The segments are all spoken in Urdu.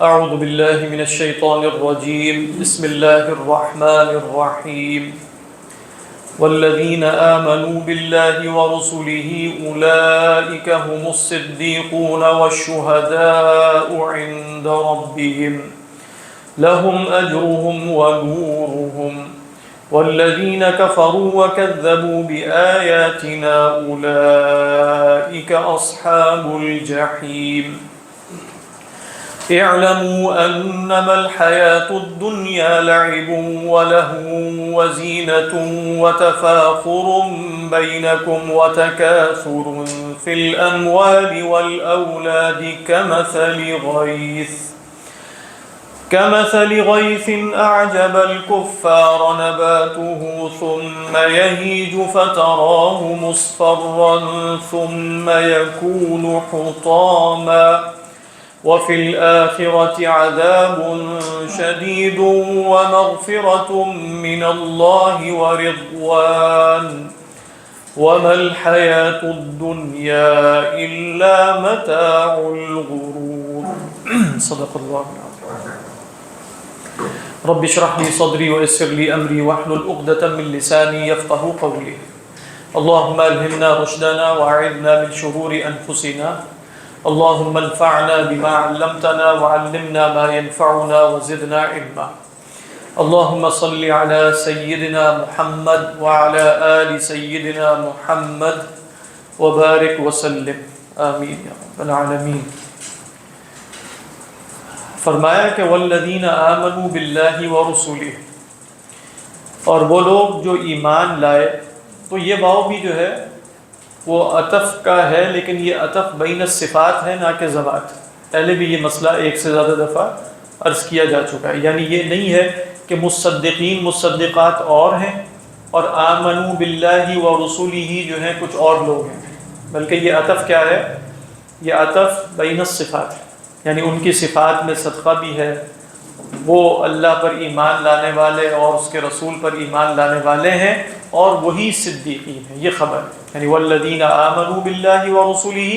اعوذ باللہ من الشیطان الرجیم بسم اللہ الرحمن الرحیم والذین آمنوا باللہ ورسلہ اولئک هم الصدیقون والشہداء عند ربهم لهم اجرهم ونورهم والذین کفروا وکذبوا بآیاتنا اولئک اصحاب الجحیم اعلموا انما الحياة الدنيا لعب ولهو وزينة وتفاخر بينكم وتكاثر في الأموال والأولاد كمثل غيث أعجب الكفار نباته ثم يهيج فتراه مصفرا ثم يكون حطاما وفي الآخرة عذاب شديد ومغفرة من الله ورضوان وما الحياة الدنيا إلا متاع الغرور صدق الله العظيم رب اشرح لي صدري ويسر لي أمري واحلل عقدة من لساني يفقهوا قولي اللهم ألهمنا رشدنا وأعذنا من شرور أنفسنا اللهم انفعنا بما علمتنا وعلمنا ما ينفعنا وزدنا علما اللهم صل على سيدنا محمد وعلى آل سيدنا محمد وبارك وسلم آمين يا رب العالمين. فرمایا کہ والذین آمنوا باللہ ورسلہ، اور وہ لوگ جو ایمان لائے. تو یہ واو بھی جو ہے وہ عطف کا ہے، لیکن یہ عطف بین الصفات ہے نہ کہ ذوات. پہلے بھی یہ مسئلہ ایک سے زیادہ دفعہ عرض کیا جا چکا ہے. یعنی یہ نہیں ہے کہ مصدقین مصدقات اور ہیں اور آمنوا باللہ ورسولہ جو ہیں کچھ اور لوگ ہیں، بلکہ یہ عطف کیا ہے؟ یہ عطف بین الصفات ہے. یعنی ان کی صفات میں صدقہ بھی ہے، وہ اللہ پر ایمان لانے والے اور اس کے رسول پر ایمان لانے والے ہیں، اور وہی صدیقین ہیں. یہ خبر یعنی والذین آمنوا باللہ ورسولہ،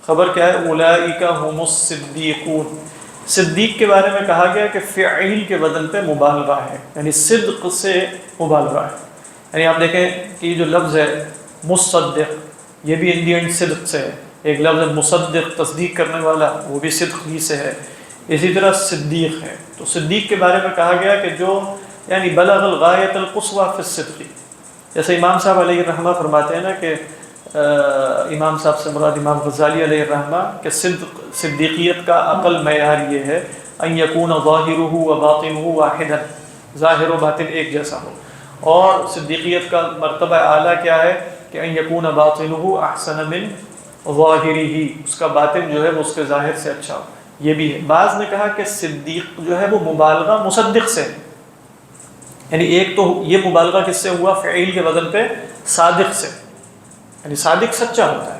خبر کیا ہے؟ اولئک هم الصدیقون. صدیق کے بارے میں کہا گیا کہ فعیل کے وزن پہ مبالغہ ہے، یعنی صدق سے مبالغہ ہے. یعنی آپ دیکھیں کہ یہ جو لفظ ہے مصدق، یہ بھی انڈین صدق سے ہے. ایک لفظ ہے مصدق، تصدیق کرنے والا، وہ بھی صدق ہی سے ہے. اسی طرح صدیق ہے. تو صدیق کے بارے میں کہا گیا کہ جو یعنی بلغ الغایۃ القصویٰ فی الصدق. جیسے امام صاحب علیہ الرحمہ فرماتے ہیں نا کہ امام صاحب سے مراد امام غزالی علیہ الرحمہ کہ صدیقیت کا عقل معیار یہ ہے ان یکون ظاہرہ و باطنہ واحدا، ظاہر و باطن ایک جیسا ہو. اور صدیقیت کا مرتبہ اعلیٰ کیا ہے کہ ان یکون باطنہ احسن من ظاہرہ، اس کا باطن جو ہے وہ اس کے ظاہر سے اچھا ہو. یہ بھی ہے. بعض نے کہا کہ صدیق جو ہے وہ مبالغہ مصدق سے ہے. یعنی ایک تو یہ مبالغہ کس سے ہوا؟ فعیل کے وزن پہ صادق سے، یعنی صادق سچا ہوتا ہے.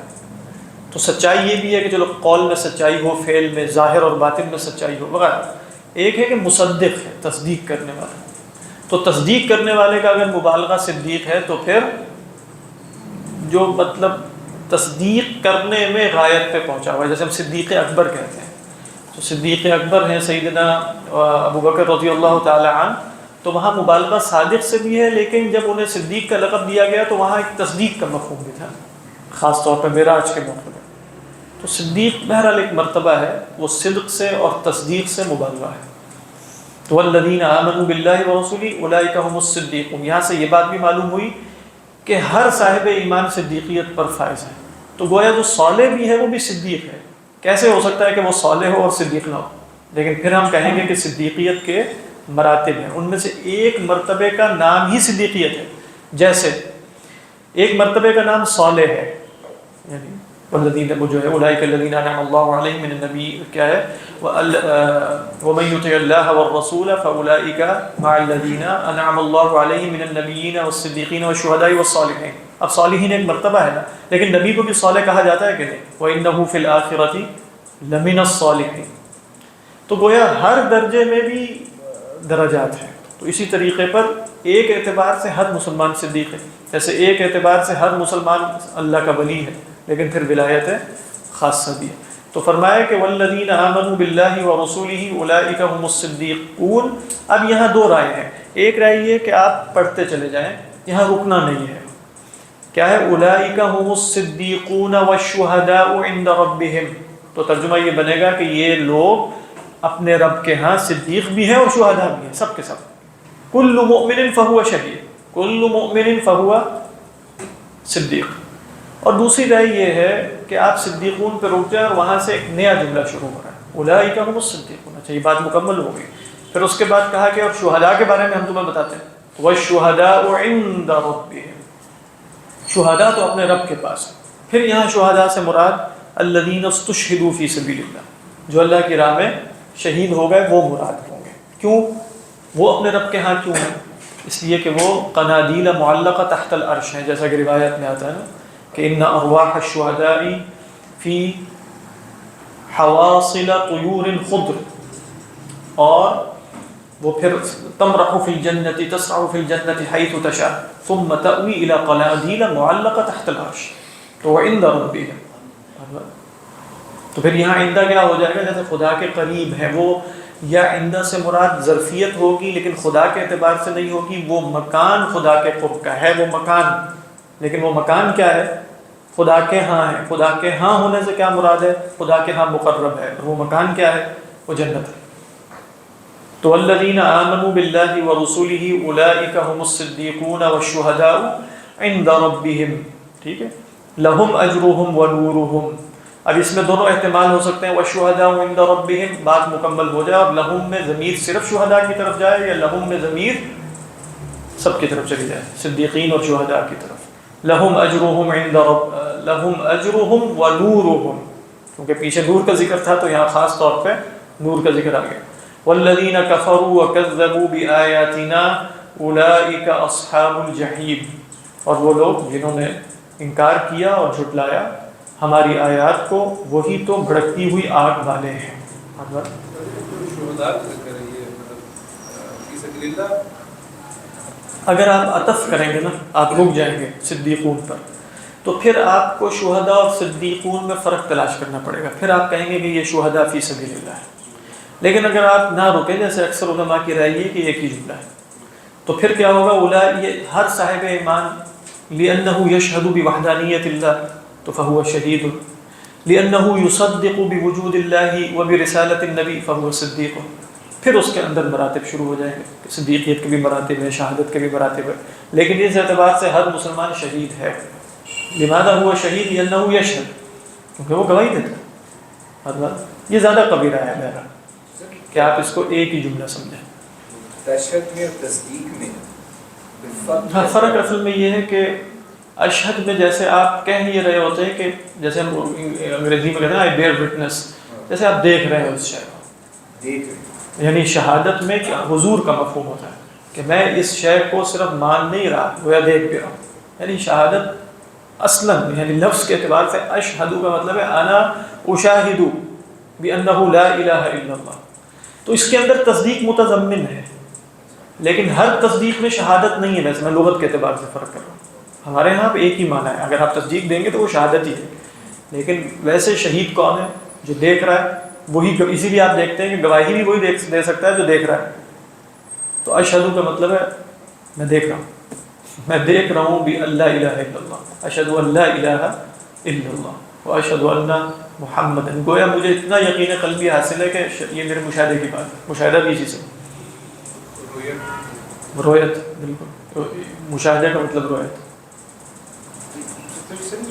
تو سچائی یہ بھی ہے کہ چلو قول میں سچائی ہو، فعل میں، ظاہر اور باطن میں سچائی ہو وغیرہ. ایک ہے کہ مصدق ہے، تصدیق کرنے والا. تو تصدیق کرنے والے کا اگر مبالغہ صدیق ہے تو پھر جو مطلب تصدیق کرنے میں غایت پہ پہنچا ہوا ہے، جیسے ہم صدیق اکبر کہتے ہیں. تو صدیق اکبر ہیں سیدنا ابو بکر رضی اللہ تعالی عنہ. تو وہاں مبالغہ صادق سے بھی ہے، لیکن جب انہیں صدیق کا لقب دیا گیا تو وہاں ایک تصدیق کا مفہوم بھی تھا، خاص طور پہ معراج کے موقع میں. تو صدیق بہرحال ایک مرتبہ ہے، وہ صدق سے اور تصدیق سے مبالغہ ہے. تو والذین آمنوا باللہ ورسولہ اولئک هم الصدیقون. یہاں سے یہ بات بھی معلوم ہوئی کہ ہر صاحب ایمان صدیقیت پر فائز ہے. تو گویا جو صالح بھی ہے وہ بھی صدیق ہے. کیسے ہو سکتا ہے کہ وہ صالح ہو اور صدیق نہ ہو؟ لیکن پھر ہم کہیں گے کہ صدیقیت کے مراتب ہیں. ان میں سے ایک مرتبے کا نام ہی صدیقیت ہے. جیسے ایک مرتبے کا نام صالح ہے، یعنی والذین وہ جو ہے اولئک الذین انعم اللہ علیہم من النبی کیا ہے ومن یطع اللہ والرسول فاولئک مع الذین انعم اللہ علیہم من النبیین والصدیقین والشہداء والصالحین. اب صالحین ایک مرتبہ ہے نا، لیکن نبی کو بھی صالح کہا جاتا ہے کہ نہیں؟ وانہ فی الآخرۃ لمن الصالحین. تو گویا ہر درجے میں بھی درجات ہیں. تو اسی طریقے پر ایک اعتبار سے ہر مسلمان صدیق ہے، جیسے ایک اعتبار سے ہر مسلمان اللہ کا ولی ہے، لیکن پھر ولایت خاصہ بھی ہے. تو فرمایا کہ والذین آمنوا باللہ ورسولہ اولئک هم الصدیقون. اب یہاں دو رائے ہیں. ایک رائے یہ کہ آپ پڑھتے چلے جائیں، یہاں رکنا نہیں ہے. کیا ہے؟ اولئک هم الصدیقون والشہداء عند ربہم. تو ترجمہ یہ بنے گا کہ یہ لوگ اپنے رب کے ہاں صدیق بھی ہیں اور شہداء بھی ہیں، سب کے سب. کل مؤمن فہو شہید، کل مؤمن فہو صدیق. اور دوسری رائے یہ ہے کہ آپ صدیقون پہ رک جائیں اور وہاں سے ایک نیا جملہ شروع ہو رہا ہے، اولئک هم الصدیقون. اچھا، یہ بات مکمل ہو گئی. پھر اس کے بعد کہا کہ اور شہداء کے بارے میں ہم تمہیں بتاتے ہیں، والشہداء عند ربہم. شہداء تو اپنے رب کے پاس. پھر یہاں شہداء سے مراد الذین استشہدوا فی سبیل اللہ، جو اللہ کی راہ میں شہید ہو گئے وہ مراد ہوں گے. کیوں وہ اپنے رب کے ہاں کیوں ہیں؟ اس لیے کہ وہ قنادیل معلقہ تحت العرش ہیں، جیسا کہ روایت میں آتا ہے نا کہ ان ارواح الشہداء فی حواصل طیور خضر، اور وہ پھر تمرح فی الجنۃ تسعى فی الجنۃ حیث تشاء ثم تأوی الی قنادیل معلقہ تحت العرش. تو عند ربہم. تو پھر یہاں عندہ کیا ہو جائے گا؟ جیسے خدا کے قریب ہے وہ، یا عندہ سے مراد ظرفیت ہوگی لیکن خدا کے اعتبار سے نہیں ہوگی. وہ مکان خدا کے قرب کا ہے، وہ مکان، لیکن وہ مکان کیا ہے؟ خدا کے ہاں ہے. خدا کے ہاں ہونے سے کیا مراد ہے؟ خدا کے ہاں مقرب ہے. وہ مکان کیا ہے؟ وہ جنت ہے. تو الذین آمنوا باللہ ورسولہ اولئک هم الصدیقون والشہداء عند ربہم. ٹھیک ہے، لہم اجرہم ونورہم. اب اس میں دونوں احتمال ہو سکتے ہیں، والشہداء عند ربہم بات مکمل ہو جائے اور لہم میں ضمیر صرف شہداء کی طرف جائے، یا لہم میں ضمیر سب کی طرف چلی جائے، صدیقین اور شہداء کی طرف. لہم اجرہم عند رب، لہم اجرہم ونورہم، کیونکہ پیچھے نور کا ذکر تھا تو یہاں خاص طور پہ نور کا ذکر آ گیا. والذین کفروا وکذبوا بآیاتنا اولئک اصحاب الجحیم. اور وہ لوگ جنہوں نے انکار کیا اور جھٹلایا ہماری آیات کو، وہی تو بھڑکتی ہوئی آگ والے ہیں. اگر آپ عطف کریں گے نا، آپ رک جائیں گے صدیقون پر، تو پھر آپ کو شہداء اور صدیقون میں فرق تلاش کرنا پڑے گا. پھر آپ کہیں گے کہ یہ شہداء فی سبیل اللہ ہے. لیکن اگر آپ نہ رکیں، جیسے اکثر علماء کی رائے ہے کہ ایک ہی جملہ ہے، تو پھر کیا ہوگا؟ یہ ہر صاحب ایمان لأنه يشهد بوحدانیت اللہ تو فهو شہید، لأنه يصدق بوجود اللہ وبرسالت النبی فهو صدیق. پھر اس کے اندر مراتب شروع ہو جائیں گے، صدیقیت کے بھی مراتب ہیں، شہادت کے بھی مراتب ہیں. لیکن اس اعتبار سے ہر مسلمان شہید ہے. لماذا هو شہید؟ لأنه يشهد، کیونکہ وہ گواہی دیتا ہے. یہ زیادہ قبیرہ ہے میرا کہ آپ اس کو ایک ہی جملہ سمجھیں. تشہد میں اور تصدیق میں فرق اصل میں یہ ہے کہ اشہد میں جیسے آپ کہہ یہ رہے ہوتے ہیں کہ جیسے ہم انگریزی میں کہتے ہیں I bear witness، جیسے آپ دیکھ رہے ہیں اس شے کو. یعنی شہادت میں حضور کا مفہوم ہوتا ہے کہ میں اس شے کو صرف مان نہیں رہا، گویا دیکھ بھی رہا ہوں. یعنی شہادت اصلاً یعنی لفظ کے اعتبار سے اشہدو کا مطلب ہے انا اشاہدو بانہ لا الہ الا اللہ. تو اس کے اندر تصدیق متضمن ہے، لیکن ہر تصدیق میں شہادت نہیں ہے. ویسے میں لغت کے اعتبار سے فرق کر رہا ہوں. ہمارے ہاں پہ ایک ہی معنی ہے، اگر آپ تصدیق دیں گے تو وہ شہادت ہی ہے. لیکن ویسے شہید کون ہے؟ جو دیکھ رہا ہے وہی. اسی لیے آپ دیکھتے ہیں کہ گواہی بھی وہی دے سکتا ہے جو دیکھ رہا ہے. تو اشہدو کا مطلب ہے میں دیکھ رہا ہوں، میں دیکھ رہا ہوں بھی اللہ الہ الا اللہ، اشہدو ان لا الہ الا اللہ واشہدو ان محمد. گویا مجھے اتنا یقین قلبی حاصل ہے کہ یہ میرے مشاہدے کی بات ہے. مشاہدہ بھی اسی سے رویت، بالکل مشاہدے کا مطلب رویت.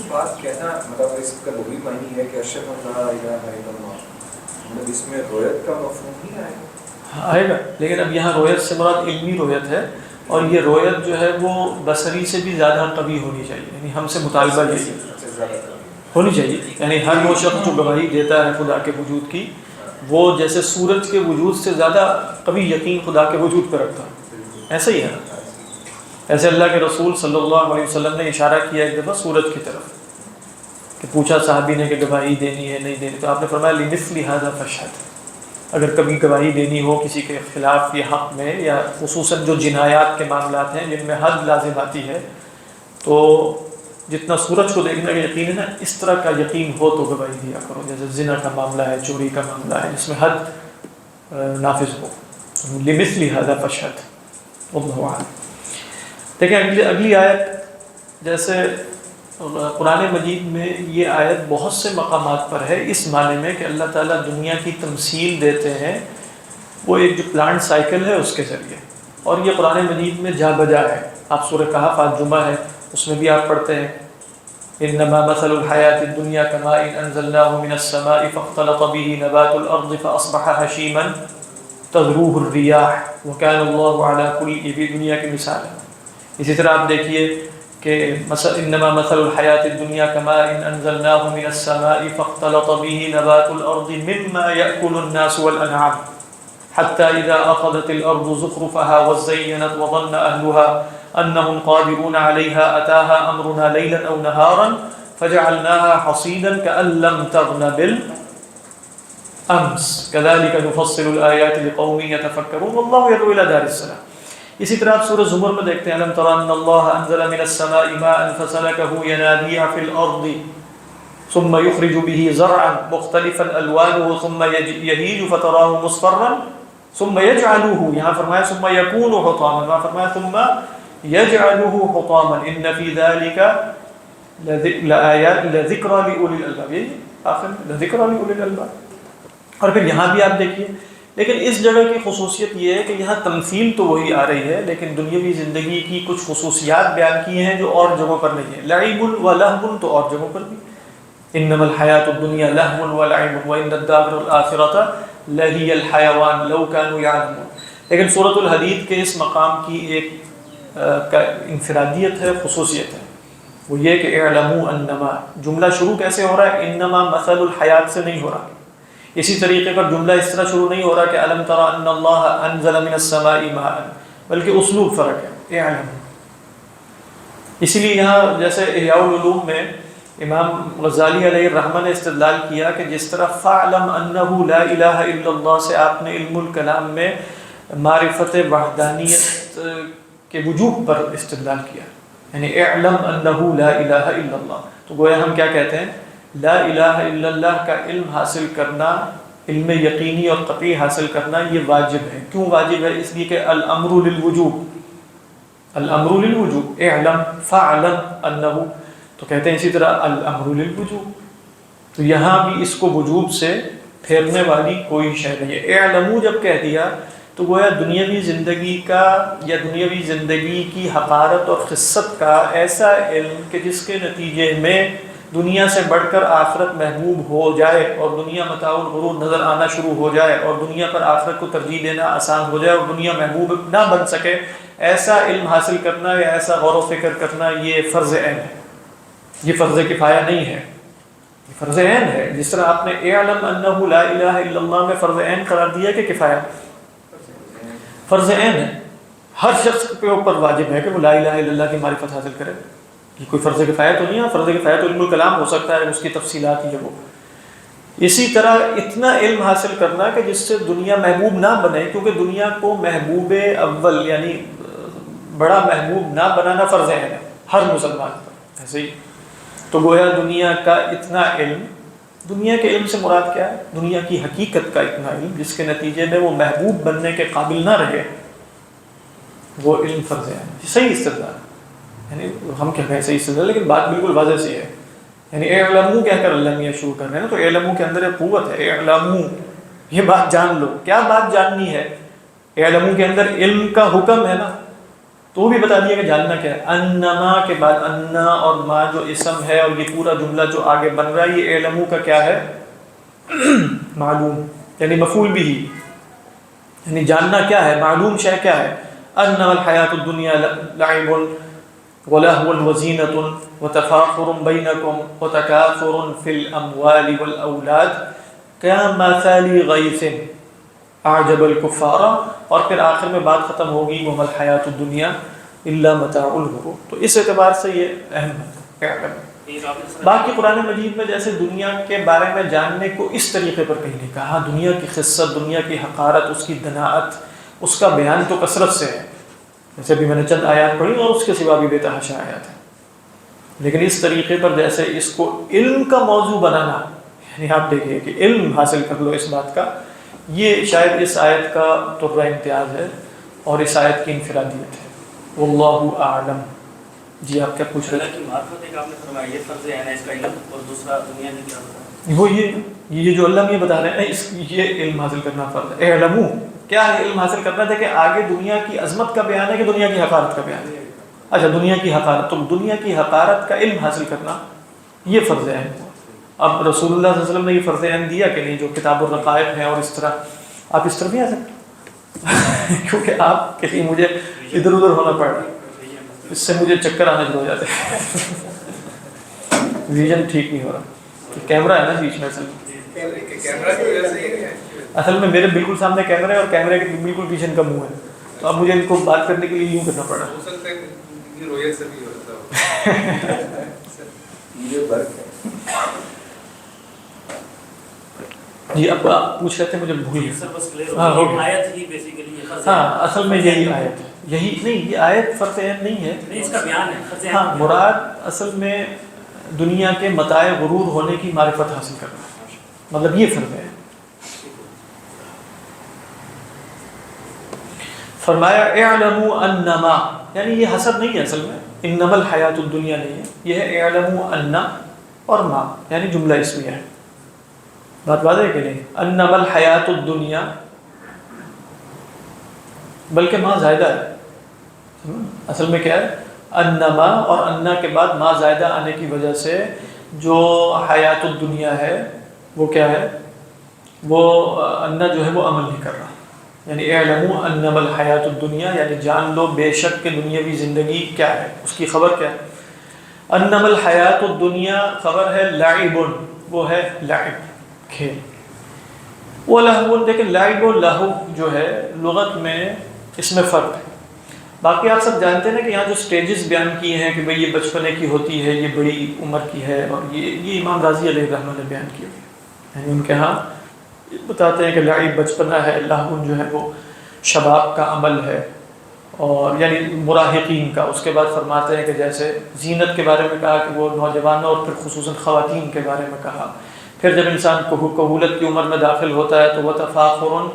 بات کہنا مطلب اس کا لغوی معنی ہے کہ اشہد ان لا الہ الا اللہ، مطلب اس میں رویت کا مفہوم نہیں آئے گا؟ آئے گا، لیکن اب یہاں رویت سے مراد علمی رویت ہے، اور یہ رویت جو ہے وہ بصری سے بھی زیادہ قوی ہونی چاہیے. یعنی ہم سے مطالبہ یہی ہونی چاہیے. یعنی ہر وہ شخص جو گواہی دیتا ہے خدا کے وجود کی، وہ جیسے سورج کے وجود سے زیادہ قوی یقین خدا کے وجود پہ رکھتا ہے. ایسا ہی ہے. ایسے اللہ کے رسول صلی اللہ علیہ وسلم نے اشارہ کیا ایک دفعہ سورج کی طرف کہ پوچھا صحابی نے کہ گواہی دینی ہے نہیں دینی، تو آپ نے فرمایا لمثل ھذا فاشہد. اگر کبھی گواہی دینی ہو کسی کے خلاف یا حق میں، یا خصوصاً جو جنایات کے معاملات ہیں جن میں حد لازم آتی ہے، تو جتنا سورج کو دیکھنے کا یقین ہے نا، اس طرح کا یقین ہو تو گواہی دیا کرو. جیسے زنا کا معاملہ ہے، چوری کا معاملہ ہے، جس میں حد نافذ ہو. لمثل هذا فاشهد. واللہ اعلم. دیکھیں اگلی آیت، جیسے قرآن مجید میں یہ آیت بہت سے مقامات پر ہے اس معنی میں کہ اللہ تعالیٰ دنیا کی تمثیل دیتے ہیں، وہ ایک جو پلانٹ سائیکل ہے اس کے ذریعے، اور یہ قرآن مجید میں جا بجا ہے. آپ سورہ کہف آج جمعہ ہے، اس میں بھی آپ پڑھتے ہیں انما مثل الحیات الدنیا کماء انزلناه من السماء فاختلط به نبات الارض فاصبح هشیما تذروه الرياح وكان الله على كل شيء. دنیا کی مثال ہے. اسی طرح آپ دیکھیے کہ انما مثل الحیات الدنیا کماء انزلناه من السماء فاختلط به نبات الارض مما يأكل الناس والانعام حتى اذا اخذت الارض زخرفها وزينت وظن اهلها انهم قادرون عليها اتاها امرنا ليلا او نهارا فجعلناها حصيدا كأن لم تغن بالامس كذلك نفصل الايات لقوم يتفكرون والله يدعو الى دار السلام. اسی طرح آپ سورہ زمر میں دیکھتے ہیں الم تر ان اللہ انزل من السماء ماء فسلكه ينابيع في الارض ثم يخرج به زرعا مختلفا الوانه ثم يهيج فتراه مصفرا ثم يجعله، یہاں فرمایا ثم يكون حطاما، وہاں فرمایا ثم يجعله حطاما ان في ذلك لآيات لذكرى لأولي الألباب. یہ آخر میں لذكرى لأولي الألباب. اور پھر یہاں بھی آپ دیکھیے، لیکن اس جگہ کی خصوصیت یہ ہے کہ یہاں تمثیل تو وہی آ رہی ہے لیکن دنیاوی زندگی کی کچھ خصوصیات بیان کی ہیں جو اور جگہوں پر نہیں ہے. لعب و لہو تو اور جگہوں پر بھی، انما الحیات الدنیا لہو و لعب وان الدار الآخرۃ لہی الحیوان لو کانوا یعلمون. لیکن سورۃ الحدید کے اس مقام کی ایک انفرادیت ہے، خصوصیت ہے، وہ یہ کہ اعلموا انما، جملہ شروع کیسے ہو رہا ہے؟ انما مثل الحیات سے نہیں ہو رہا. اسی طریقے پر جملہ اس طرح شروع نہیں ہو رہا کہ الم تر ان اللہ انزل من السماء ماء، بلکہ اسلوب فرق ہے. اعلموا. اسی لیے یہاں جیسے احیاء العلوم میں امام غزالی علیہ الرحمہ نے استدلال کیا کہ جس طرح فاعلم انہ لا الہ الا اللہ سے آپ نے علم الکلام میں معرفت وحدانیت کے وجوب پر استدلال کیا، یعنی اعلم انہ لا الہ الا اللہ. تو گویا ہم کیا کہتے ہیں؟ لا الہ الا اللہ کا علم حاصل کرنا، علم یقینی اور قطعی حاصل کرنا یہ واجب ہے. کیوں واجب ہے؟ اس لیے کہ الامر للوجوب، الامر للوجوب. اعلم فاعلم انہ، تو کہتے ہیں اسی طرح الامر للوجوب. تو یہاں بھی اس کو وجوب سے پھیرنے والی کوئی شے نہیں ہے. اعلموا جب کہہ دیا تو گویا دنیاوی زندگی کا یا دنیاوی زندگی کی حقارت اور خست کا ایسا علم کہ جس کے نتیجے میں دنیا سے بڑھ کر آخرت محبوب ہو جائے اور دنیا متاع الغرور نظر آنا شروع ہو جائے اور دنیا پر آخرت کو ترجیح دینا آسان ہو جائے اور دنیا محبوب نہ بن سکے، ایسا علم حاصل کرنا یا ایسا غور و فکر کرنا یہ فرض عین ہے، یہ فرض کفایہ نہیں ہے، یہ فرض عین ہے. جس طرح آپ نے اعلم انہ لا الہ الا اللہ میں فرض عین قرار دیا کہ کفایہ، فرض عین ہے. ہر شخص کے اوپر واجب ہے کہ وہ لا الہ الا اللہ کی معرفت حاصل کرے. یہ کوئی فرض کفایہ تو نہیں ہے. فرض کفایہ تو علم الکلام ہو سکتا ہے، اس کی تفصیلات ہی ہے وہ. اسی طرح اتنا علم حاصل کرنا کہ جس سے دنیا محبوب نہ بنے، کیونکہ دنیا کو محبوب اول یعنی بڑا محبوب نہ بنانا فرض عین ہے ہر مسلمان پر. ایسے ہی تو گویا دنیا کا اتنا علم، دنیا کے علم سے مراد کیا ہے؟ دنیا کی حقیقت کا اتنا علم جس کے نتیجے میں وہ محبوب بننے کے قابل نہ رہے، وہ علم فرض ہے. صحیح استدلال، یعنی ہم کہہ رہے ہیں صحیح استدلال، لیکن بات بالکل واضح سی ہے. یعنی اعلموا کہہ کر اللہ میاں شروع کر رہے ہیں نا، تو اعلموا کے اندر ایک قوت ہے. اعلموا، یہ بات جان لو. کیا بات جاننی ہے؟ اعلموا کے اندر علم کا حکم ہے نا، تو بھی بتا دیا کہ جاننا کیا ہے. انما کے بعد انا اور ما جو اسم ہے اور یہ پورا جملہ جو آگے بن رہا ہے، یہ اعلموا کا کیا ہے؟ معلوم، یعنی مفعول بھی، یعنی جاننا کیا ہے، معلوم شے کیا ہے. انما الحیات الدنیا لعب ولہو وزینۃ وتفاخر بینکم وتکاثر فی الاموال والاولاد کمثل غیث اعجب الکفار. اور پھر آخر میں بات ختم ہوگی وما الحیات الدنیا الا متاع الغرور. تو اس اعتبار سے یہ اہم ہے. باقی قرآن مجید میں جیسے دنیا کے بارے میں جاننے کو اس طریقے پر کہیں نہیں کہا. دنیا کی خست، دنیا کی حقارت، اس کی دناءت، اس کا بیان تو کثرت سے ہے. جیسے بھی میں نے چند آیات پڑھی اور اس کے سوا بھی بے تحاشا آیات ہیں. لیکن اس طریقے پر جیسے اس کو علم کا موضوع بنانا، یعنی آپ دیکھیے کہ علم حاصل کر لو اس بات کا، یہ شاید اس آیت کا طرہ امتیاز ہے اور اس آیت کی انفرادیت ہے۔ واللہ اعلم۔ جی آپ کیا پوچھ رہے اللہ کی معرفت ایک آپ نے فرمایا یہ فرض ہے نا اس کا علم، اور دوسرا دنیا نے کیا بتایا؟ وہ یہ جو اللہ یہ بتا رہے ہیں یہ علم حاصل کرنا فرض ہے۔ اعلموا کیا ہے علم حاصل کرنا تھا کہ آگے دنیا کی عظمت کا بیان ہے کہ دنیا کی حقارت کا بیان ہے؟ اچھا دنیا کی حقارت، تو دنیا کی حقارت کا علم حاصل کرنا یہ فرض عین ہے۔ اب رسول اللہ صلی اللہ علیہ وسلم نے یہ فرض عین دیا کہ نہیں، جو کتاب الرقائق ہیں اور اس طرح آپ اس طرح بھی آ سکتے کیونکہ آپ کے لیے مجھے ادھر ادھر ہونا پڑ رہا ہے، اس سے مجھے چکر آنا شروع ہو جاتے ہیں، ویژن ٹھیک نہیں ہو رہا۔ کیمرہ ہے نا بیچ میں، اصل میں میرے بالکل سامنے کیمرہ ہے اور کیمرے کے بالکل پیچھے ان کا منہ ہے، تو اب مجھے ان کو بات کرنے کے لیے یوں کرنا پڑ رہا ہے۔ جی اب آپ پوچھ رہے تھے، مجھے بھول گیا۔ ہاں اصل میں یہی آیت ہے، یہی نہیں، یہ آیت فرض عین نہیں ہے، اس کا بیان ہے۔ ہاں مراد اصل میں دنیا کے متاع غرور ہونے کی معرفت حاصل کرنا ہے، مطلب یہ فرض ہے۔ فرمایا اعلموا انما، یعنی یہ حسب نہیں ہے اصل میں، انما الحیات الدنیا نہیں ہے، یہ ہے اعلموا ان اور ما، یعنی جملہ اسمیہ ہے۔ بات واضح ہے کہ نہیں؟ انما الحیات الدنیا، بلکہ ما زائدہ ہے، اصل میں کیا ہے؟ انما، اور انا کے بعد ما زائدہ آنے کی وجہ سے جو حیات الدنیا ہے وہ کیا ہے؟ وہ انا جو ہے وہ عمل نہیں کر رہا، یعنی اعلموا انما الحیات الدنیا، یعنی جان لو بے شک کہ دنیاوی زندگی کیا ہے، اس کی خبر کیا ہے؟ انما الحیات الدنیا خبر ہے لعب، وہ ہے لعب، کھیل۔ وہ لہو، لیکن لعب و لہو جو ہے لغت میں اس میں فرق ہے۔ باقی آپ سب جانتے ہیں نا کہ یہاں جو سٹیجز بیان کیے ہیں کہ بھئی یہ بچپنے کی ہوتی ہے، یہ بڑی عمر کی ہے، اور یہ امام راضی علیہ الرحمہ نے بیان کیا، یعنی ان کے ہاں بتاتے ہیں کہ لعب بچپنا ہے، لہو جو ہے وہ شباب کا عمل ہے، اور یعنی مراہقین کا۔ اس کے بعد فرماتے ہیں کہ جیسے زینت کے بارے میں کہا کہ وہ نوجوانوں اور پھر خصوصاً خواتین کے بارے میں کہا، پھر جب انسان کہولت کی عمر میں داخل ہوتا ہے تو وہ تفاخر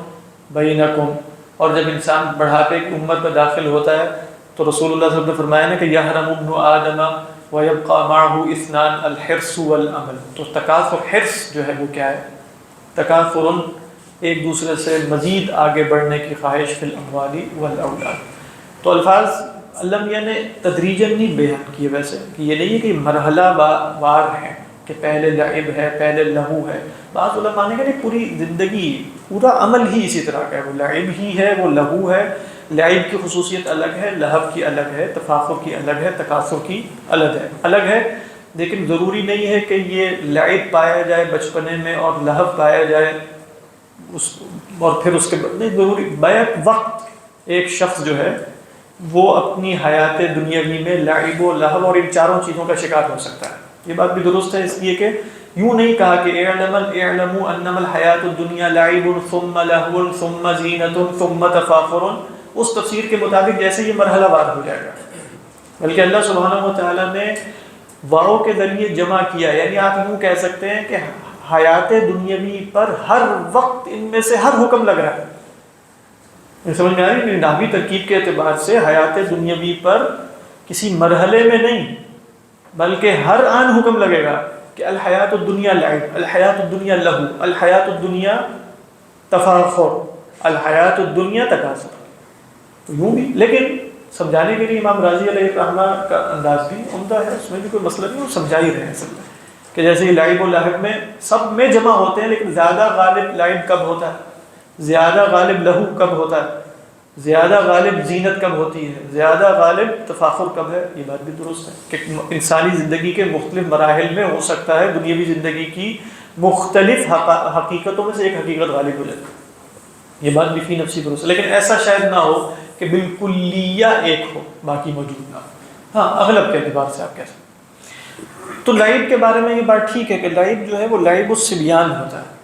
بینکم، اور جب انسان بڑھاپے کی عمر میں داخل ہوتا ہے تو رسول اللہ صلی اللہ علیہ وسلم نے فرمایا نا کہ یحرم ابن آدم ویبقى معه اثنان الحرص والعمل، تو تکاثر، حرص جو ہے وہ کیا ہے؟ تکاثر، ایک دوسرے سے مزید آگے بڑھنے کی خواہش، فی الاموال والاولاد۔ تو الفاظ اللہ میاں نے تدریجاً نہیں بیان کیے، ویسے کہ یہ نہیں ہے کہ مرحلہ وار ہیں کہ پہلے لعب ہے، پہلے لہو ہے۔ بعض علماء نے کہا کہ پوری زندگی، پورا عمل ہی اسی طرح کا ہے، وہ لعب ہی ہے، وہ لہو ہے۔ لعب کی خصوصیت الگ ہے، لہب کی الگ ہے، تفاخر کی الگ ہے، تکاثر کی الگ ہے، لیکن ضروری نہیں ہے کہ یہ لعب پایا جائے بچپنے میں اور لہب پایا جائے اور پھر اس کے بعد نہیں، ضروری بیک وقت ایک شخص جو ہے وہ اپنی حیات دنیاوی میں لعب و لہو اور ان چاروں چیزوں کا شکار ہو سکتا ہے۔ یہ بات بھی درست ہے، اس لیے کہ یوں نہیں کہا کہ اعلموا انما الحیات الدنیا لعب ثم لہو ثم زینت ثم تفاخر، اس تفسیر کے مطابق جیسے یہ مرحلہ وار ہو جائے گا، بلکہ اللہ سبحانہ و تعالیٰ نے واؤ کے ذریعے جمع کیا، یعنی آپ یوں کہہ سکتے ہیں کہ حیات دنیاوی پر ہر وقت ان میں سے ہر حکم لگ رہا ہے۔ سمجھ میں آ رہی ہے؟ نحوی ترکیب کے اعتبار سے حیات دنیاوی پر کسی مرحلے میں نہیں بلکہ ہر آن حکم لگے گا کہ الحیات الدنیا لعب، الحیات الدنیا لہو، الحیات الدنیا تفاخر، الحیات الدنیا تکاثر، تو یوں بھی۔ لیکن سمجھانے کے لیے امام راضی علیہ الرحمہ کا انداز بھی عمدہ ہے، اس میں بھی کوئی مسئلہ نہیں، وہ سمجھا ہی رہے ہیں اصل میں کہ جیسے یہ لعب و لہو میں سب میں جمع ہوتے ہیں، لیکن زیادہ غالب لعب کب ہوتا ہے، زیادہ غالب لہو کب ہوتا ہے، زیادہ غالب زینت کب ہوتی ہے، زیادہ غالب تفاخر کب ہے۔ یہ بات بھی درست ہے کہ انسانی زندگی کے مختلف مراحل میں ہو سکتا ہے دنیاوی زندگی کی مختلف حقیقتوں میں سے ایک حقیقت غالب ہو جائے، یہ بات بھی فی نفسی درست ہے، لیکن ایسا شاید نہ ہو کہ بالکلیہ ایک ہو باقی موجود نہ ہو۔ ہاں اغلب کے اعتبار سے آپ کہہ سکتے ہیں۔ تو لعب کے بارے میں یہ بات ٹھیک ہے کہ لعب جو ہے وہ لعب الصبیان ہوتا ہے،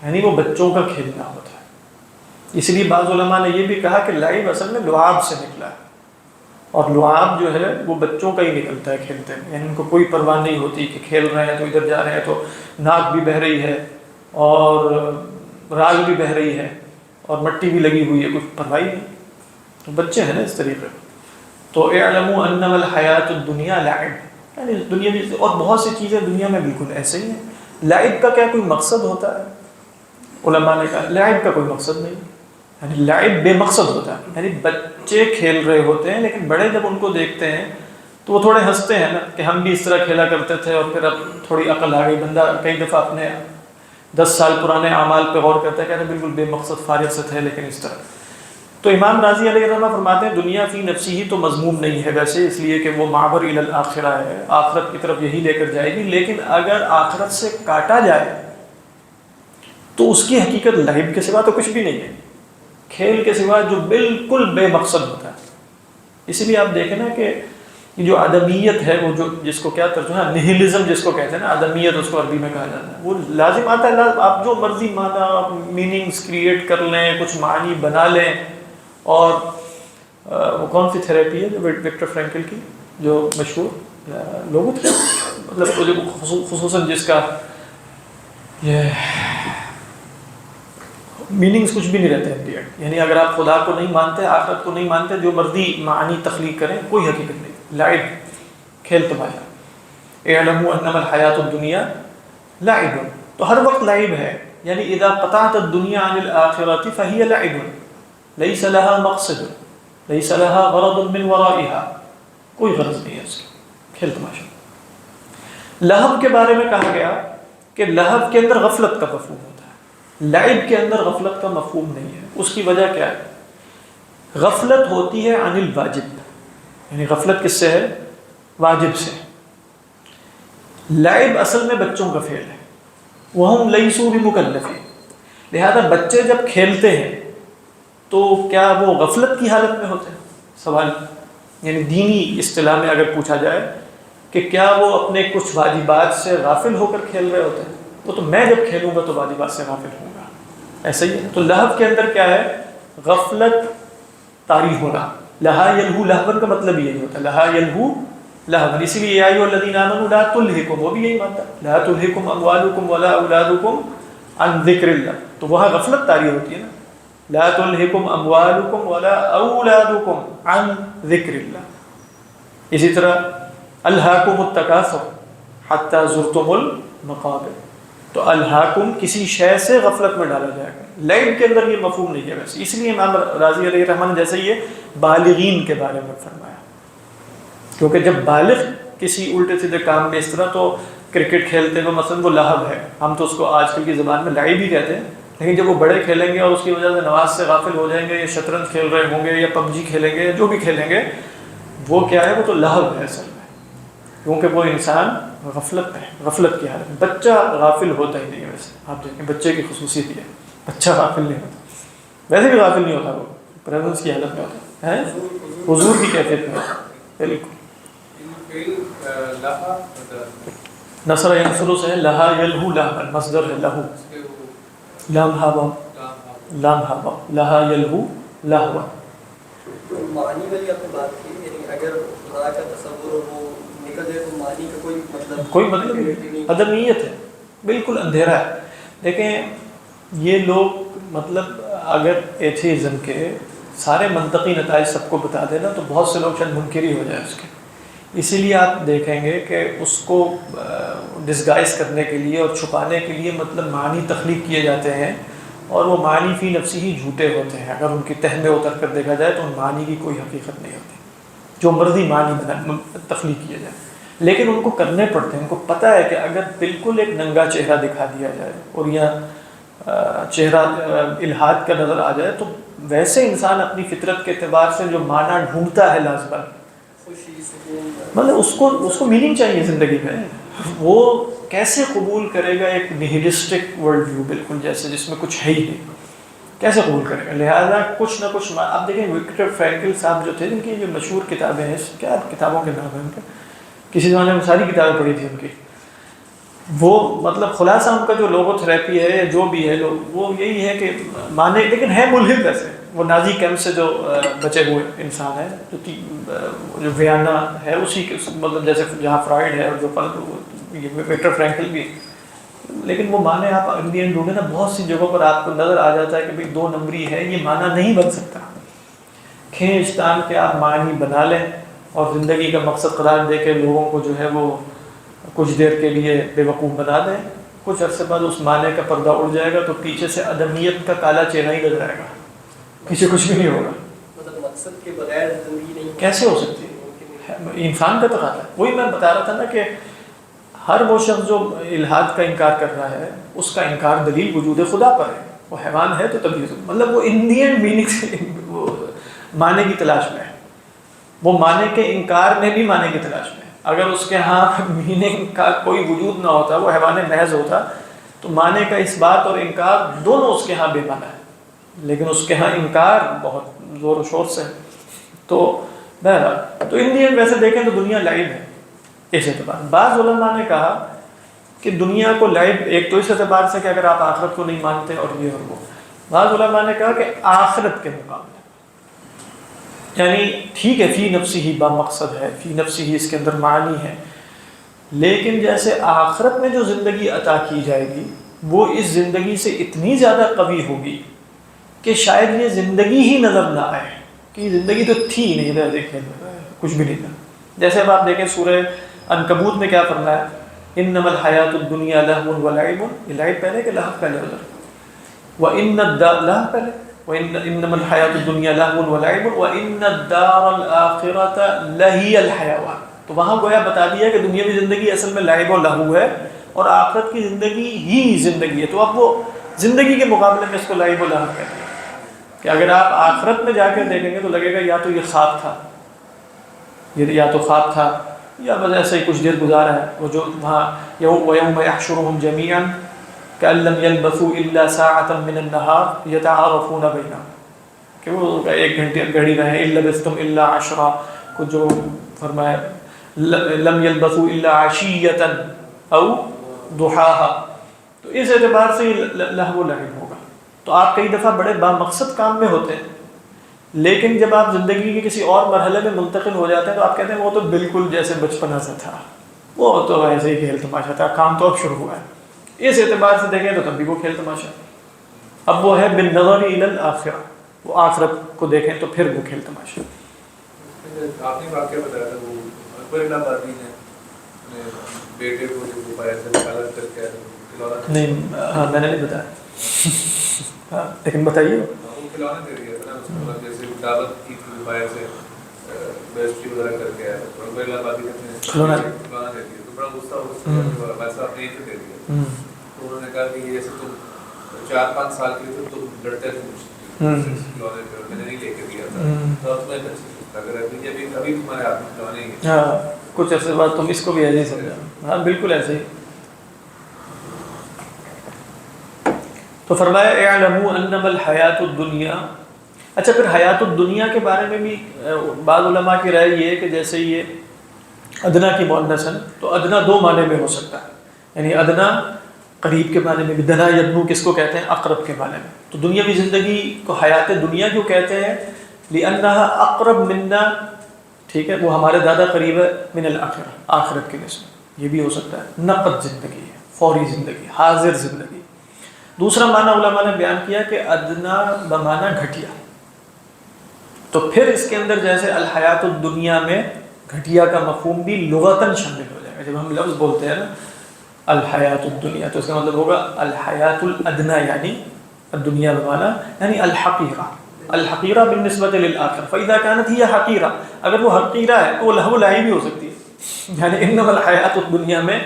یعنی وہ بچوں کا کھیلنا ہوتا ہے۔ اس لیے بعض علماء نے یہ بھی کہا کہ لعب اصل میں لعاب سے نکلا ہے، اور لعاب جو ہے وہ بچوں کا ہی نکلتا ہے کھیلتے ہیں، یعنی ان کو کوئی پرواہ نہیں ہوتی کہ کھیل رہے ہیں تو ادھر جا رہے ہیں تو ناک بھی بہہ رہی ہے اور راگ بھی بہہ رہی ہے اور مٹی بھی لگی ہوئی ہے، کچھ پرواہ نہیں. تو بچے ہیں نا اس طریقے. تو اعلموا انما الحیات الدنیا لعب، یعنی دنیا میں اور بہت سی چیزیں دنیا میں بالکل ایسے ہی ہیں. لعب کا کیا کوئی مقصد ہوتا ہے؟ علماء نے کہا لعب کا کوئی مقصد نہیں، یعنی لعب بے مقصد ہوتا ہے، یعنی بچے کھیل رہے ہوتے ہیں لیکن بڑے جب ان کو دیکھتے ہیں تو وہ تھوڑے ہنستے ہیں نا کہ ہم بھی اس طرح کھیلا کرتے تھے اور پھر اب تھوڑی عقل آ گئی. بندہ کئی دفعہ اپنے 10 سال پرانے اعمال پہ غور کرتا ہے، کہتے ہیں بالکل بے مقصد فارغ سے تھے لیکن اس طرح. تو امام راضی علیہ الرحمہ فرماتے ہیں دنیا فی نفسی ہی تو مذموم نہیں ہے ویسے، اس لیے کہ وہ معبر الی الاخرہ ہے، آخرت کی طرف یہی لے کر جائے گی. لیکن اگر آخرت سے کاٹا جائے تو اس کی حقیقت لعب کے سوا تو کچھ بھی نہیں ہے، کھیل کے سوا جو بالکل بے مقصد ہوتا ہے. اسی لیے آپ دیکھیں نا کہ جو عدمیت ہے، وہ جو جس کو کیا ترجمہ نہیلزم جس کو کہتے ہیں نا، عدمیت اس کو عربی میں کہا جاتا ہے، وہ لازم آتا ہے. آپ جو مرضی معنی میننگز کریٹ کر لیں، کچھ معنی بنا لیں. اور وہ کون سی تھیراپی ہے جو وکٹر فرینکل کی جو مشہور لوگوں تھے، مطلب خصوصاً جس کا یہ میننگز کچھ بھی نہیں رہتے ہیں، یعنی اگر آپ خدا کو نہیں مانتے، آخرت کو نہیں مانتے، جو مرضی معنی تخلیق کریں کوئی حقیقت نہیں، لعب کھیل تماشا. اعلموا انما الحیات الدنیا لعب، تو ہر وقت لعب ہے. یعنی اذا قطعت الدنیا عن الاخرة فهي لعب ليس لها مقصد ليس لها غرض من ورائها، کوئی غرض نہیں ہے اس کی، کھیل تماشا. لہو کے بارے میں کہا گیا کہ لہو کے اندر غفلت کا مفہوم ہوتا ہے، لعب کے اندر غفلت کا مفہوم نہیں ہے. اس کی وجہ کیا ہے؟ غفلت ہوتی ہے عن الواجب، یعنی غفلت کس سے ہے؟ واجب سے. لعب اصل میں بچوں کا فعل ہے، وہم لیسوا بمکلفین، لہذا بچے جب کھیلتے ہیں تو کیا وہ غفلت کی حالت میں ہوتے ہیں؟ سوال یعنی دینی اصطلاح میں اگر پوچھا جائے کہ کیا وہ اپنے کچھ واجبات سے غافل ہو کر کھیل رہے ہوتے ہیں؟ وہ تو میں جب کھیلوں گا تو واجبات سے غافل ہوں گا، ایسا ہی ہے. تو لہو کے اندر کیا ہے؟ غفلت طاری ہونا. لہا یلہو لہون کا مطلب یہی ہوتا ہے، لہا یلہو لہون. اسی لیے یا ایھا الذین آمنوا لا تلہکم، وہ بھی یہی مانتا ہے لا تلہکم اموالکم ولا اولادکم عن ذکر اللہ. تو وہاں غفلت طاری ہوتی ہے نا، لا تلہکم اموالکم ولا اولادکم عن ذکر اللہ. اسی طرح الہاکم التکاثر حتی زرتم المقابر، تو الہاکم کسی شے سے غفلت میں ڈالا جائے گا. لعب کے اندر یہ مفہوم نہیں ہے ویسے. اس لیے امام راضی علیہ الرحمہ نے جیسے یہ بالغین کے بارے میں فرمایا، کیونکہ جب بالغ کسی الٹے سیدھے کام میں اس طرح، تو کرکٹ کھیلتے ہوئے مثلا وہ لہو ہے، ہم تو اس کو آج کل کی زبان میں لعب ہی کہتے ہیں، لیکن جب وہ بڑے کھیلیں گے اور اس کی وجہ سے نماز سے غافل ہو جائیں گے، یا شطرنج کھیل رہے ہوں گے یا پب جی کھیلیں گے، جو بھی کھیلیں گے، وہ کیا ہے؟ وہ تو لہو ہے اصل میں، کیونکہ وہ انسان غفلت میں ہے، غفلت کی حالت میں. بچہ غافل ہوتا ہی نہیں ہے ویسے. آپ دیکھیں بچے کی خصوصیت یہ ہے، بچہ غافل نہیں ہوتا، ویسے بھی غافل نہیں ہوتا، وہ پریزنس کی حالت میں ہوتا ہے، حضور کی کیفیت میں ہوتا ہے. بالکل نصر ینصر سے لہا یلہو لہوا، مصدر ہے لہو، لام ہا با، لام ہا با، لہا یلہو لہوا. معنی والی آپ نے بات کی، یعنی اگر خدا کا تصور وہ نکل جائے تو معنی کا کوئی مطلب نہیں، عدمیت ہے، بالکل اندھیرا ہے. دیکھیں یہ لوگ مطلب اگر ایتھیزم کے سارے منطقی نتائج سب کو بتا دینا تو بہت سے لوگ شاید منکر ہی ہو جائے اس کے. اسی لیے آپ دیکھیں گے کہ اس کو ڈسگائز کرنے کے لیے اور چھپانے کے لیے مطلب معنی تخلیق کیے جاتے ہیں، اور وہ معنی فی نفسی ہی جھوٹے ہوتے ہیں. اگر ان کی تہ میں اتر کر دیکھا جائے تو ان معنی کی کوئی حقیقت نہیں ہوتی، جو مرضی معنی تخلیق کیا جائے، لیکن ان کو کرنے پڑتے ہیں. ان کو پتہ ہے کہ اگر بالکل ایک ننگا چہرہ دکھا دیا جائے اور یا چہرہ الہاد کا نظر آ جائے تو ویسے انسان اپنی فطرت کے اعتبار سے جو معنی ڈھونڈتا ہے لازماً، مطلب اس کو میننگ چاہیے زندگی میں. وہ کیسے قبول کرے گا ایک نہیلسٹک ورلڈ ویو بالکل جیسے جس میں کچھ ہے ہی نہیں، کیسے قبول کرے گا؟ لہٰذا کچھ نہ کچھ آپ دیکھیں وکٹر فرینکل صاحب جو تھے، جن کی جو مشہور کتابیں ہیں، کیا کتابوں کے نام ہیں ان کے، کسی زمانے میں ساری کتابیں پڑھی تھی ان کی. وہ مطلب خلاصہ ان کا جو لوگو تھراپی ہے یا جو بھی ہے، وہ یہی ہے کہ مانے، لیکن ہے ملحد ویسے وہ نازی کیمپ سے جو بچے ہوئے انسان ہیں، جو ویانا ہے اسی کے مطلب جیسے جہاں فرائڈ ہے اور جو وکٹر فرینکل بھی، لیکن وہ معنی آپ انڈین ڈھونڈے نا بہت سی جگہوں پر آپ کو نظر آ جاتا ہے کہ بھئی 2 نمبری ہے، یہ معنی نہیں بن سکتا۔ کھینچ تان کے آپ معنی بنا لیں اور زندگی کا مقصد قرار دے کے لوگوں کو جو ہے وہ کچھ دیر کے لیے بے وقوف بنا دیں، کچھ عرصے بعد اس معنی کا پردہ اڑ جائے گا تو پیچھے سے ادمیت کا کالا چہرہ ہی نظر آئے گا، پیچھے کچھ بھی نہیں ہوگا۔ مطلب مقصد کے بغیر زندگی نہیں کیسے ہو سکتی ہے؟ انسان کا تقاضا ہے۔ وہی میں بتا رہا تھا نا کہ ہر وہ شخص جو الحاد کا انکار کر رہا ہے اس کا انکار دلیل وجود خدا پر ہے، وہ حیوان ہے تو تبھی مطلب وہ انڈین میننگ سے وہ معنی کی تلاش میں ہے، وہ معنی کے انکار میں بھی معنی کی تلاش میں ہے۔ اگر اس کے ہاں میننگ کا کوئی وجود نہ ہوتا، وہ حیوان محض ہوتا، تو معنی کا اس بات اور انکار دونوں اس کے ہاں بے معنی ہے، لیکن اس کے ہاں انکار بہت زور و شور سے ہے۔ تو بہرحال تو انڈین ویسے دیکھیں تو دنیا لائب ہے اس اعتبار۔ بعض علماء نے کہا کہ دنیا کو لائب ایک تو اس اعتبار سے کہ اگر آپ آخرت کو نہیں مانتے اور یہ اور وہ، بعض علماء نے کہا کہ آخرت کے مقابلے یعنی ٹھیک ہے فی نفسی ہی با مقصد ہے، فی نفسی ہی اس کے اندر معنی ہے، لیکن جیسے آخرت میں جو زندگی عطا کی جائے گی وہ اس زندگی سے اتنی زیادہ قوی ہوگی کہ شاید یہ زندگی ہی نظر نہ آئے کہ یہ زندگی تو تھی ہی نہیں، ادھر دیکھنے میں کچھ بھی نہیں تھا۔ جیسے اب آپ دیکھیں سورہ عنکبوت میں کیا فرمایا، انما الحیات الدنیا لہو و لعب، یہ لعب پہلے کہ لہو پہلے ادھر، وان لہو پہلے، انما الحیات الدنیا لہو و لعب وان الدار الاخرۃ لہی الحیوان۔ تو وہاں گویا بتا دیا کہ دنیاوی زندگی اصل میں لعب و لہو ہے اور آخرت کی زندگی ہی زندگی ہے۔ تو اب وہ زندگی کے مقابلے میں اس کو لعب و لہو کہتے ہیں کہ اگر آپ آخرت میں جا کے دیکھیں گے تو لگے گا یا تو یہ خواب تھا، یا تو خواب تھا یا بس ایسے ہی کچھ دیر گزارا ہے۔ وہ جو وہاں وَيَوْمَ يَحْشُرُهُمْ جَمِيعًا كَأَن لَّمْ يَلْبَثُوا إِلَّا سَاعَةً مِّنَ النَّهَارِ يَتَعَارَفُونَ بَيْنَهُمْ کہ وہ ایک گھنٹے گھڑی رہے، إِن لَّبِثْتُمْ إِلَّا عَشْرًا کو جو فرمایا لَمْ يَلْبَثُوا إِلَّا عَشِيَّةً أَوْ ضُحَاهَا، تو اس اعتبار سے لہو و لعب ہوگا۔ تو آپ کئی دفعہ بڑے بامقصد کام میں ہوتے ہیں، لیکن جب آپ زندگی کے کسی اور مرحلے میں منتقل ہو جاتے ہیں تو آپ کہتے ہیں وہ تو بالکل جیسے بچپنا سے تھا، وہ تو ایسے ہی کھیل تماشا تھا، کام تو اب شروع ہوا ہے۔ اس اعتبار سے دیکھیں تو تب بھی وہ کھیل تماشا، اب وہ ہے بالنظر الی الآخرہ، وہ آخرت کو دیکھیں تو پھر وہ کھیل تماشا۔ آپ نے واقعہ بتایا تھا وہ اکبر الہ آبادی نے اپنے بیٹے کو جو دوبارہ سے نکالا کر کے نہیں، ہاں میں نے نہیں بتایا، ہاں لیکن بتائیے۔ وہ کھلونا دے دیا تھا نا، اس کو جیسے دعوت کی تھی دوبارہ سے بیسٹی وغیرہ کر کے آیا، اور اکبر الہ آبادی نے کھلونا دے دیا تو بڑا غصہ ہوا، ویسا آپ نے ایک دے دیا تو انہوں نے کہا کہ یہ ایسے تم 4-5 سال کے لیے تم لڑتے تھے کھلونے پہ، میں نے نہیں لے کے دیا تھا، تو اب تمہیں اگر ابھی تمہارے ہاتھ میں کھلونے ہی ہیں، ہاں کچھ عرصے بعد تم اس کو بھی ایسے ہی سمجھا، ہاں بالکل ایسے ہی۔ تو فرمایا اعلموا انما الحیات الدنیا۔ اچھا پھر حیات الدنیا کے بارے میں بھی بعض علماء کی رائے یہ ہے کہ جیسے یہ ادنا کی مؤنث ہے تو ادنا 2 معنی میں ہو سکتا ہے، یعنی ادنا قریب کے معنی میں بھی، دنا یدنو کس کو کہتے ہیں، اقرب کے معنی میں۔ تو دنیاوی زندگی کو حیات دنیا کیوں کہتے ہیں، لأنها اقرب منا، ٹھیک ہے، وہ ہمارے زیادہ قریب ہے، من الآخرہ، آخرت کے نسبت، یہ بھی ہو سکتا ہے، نقد زندگی ہے، فوری زندگی، حاضر زندگی۔ دوسرا معنی علماء نے بیان کیا کہ ادنا بمعنی گھٹیا، تو پھر اس کے اندر جیسے الحیات الدنیا میں گھٹیا کا مفہوم بھی لغتاً شامل ہو جائے گا۔ جب ہم لفظ بولتے ہیں نا الحیات الدنیا تو اس کا مطلب ہوگا الحیات الادنا، یعنی الدنیا بمعنی یعنی الحقیرہ، الحقیرہ بالنسبت للآخرہ، فإذا كانت هي حقیرہ، اگر وہ حقیرہ ہے تو وہ لہو لعب بھی ہو سکتی ہے، یعنی انما الحیات الدنیا میں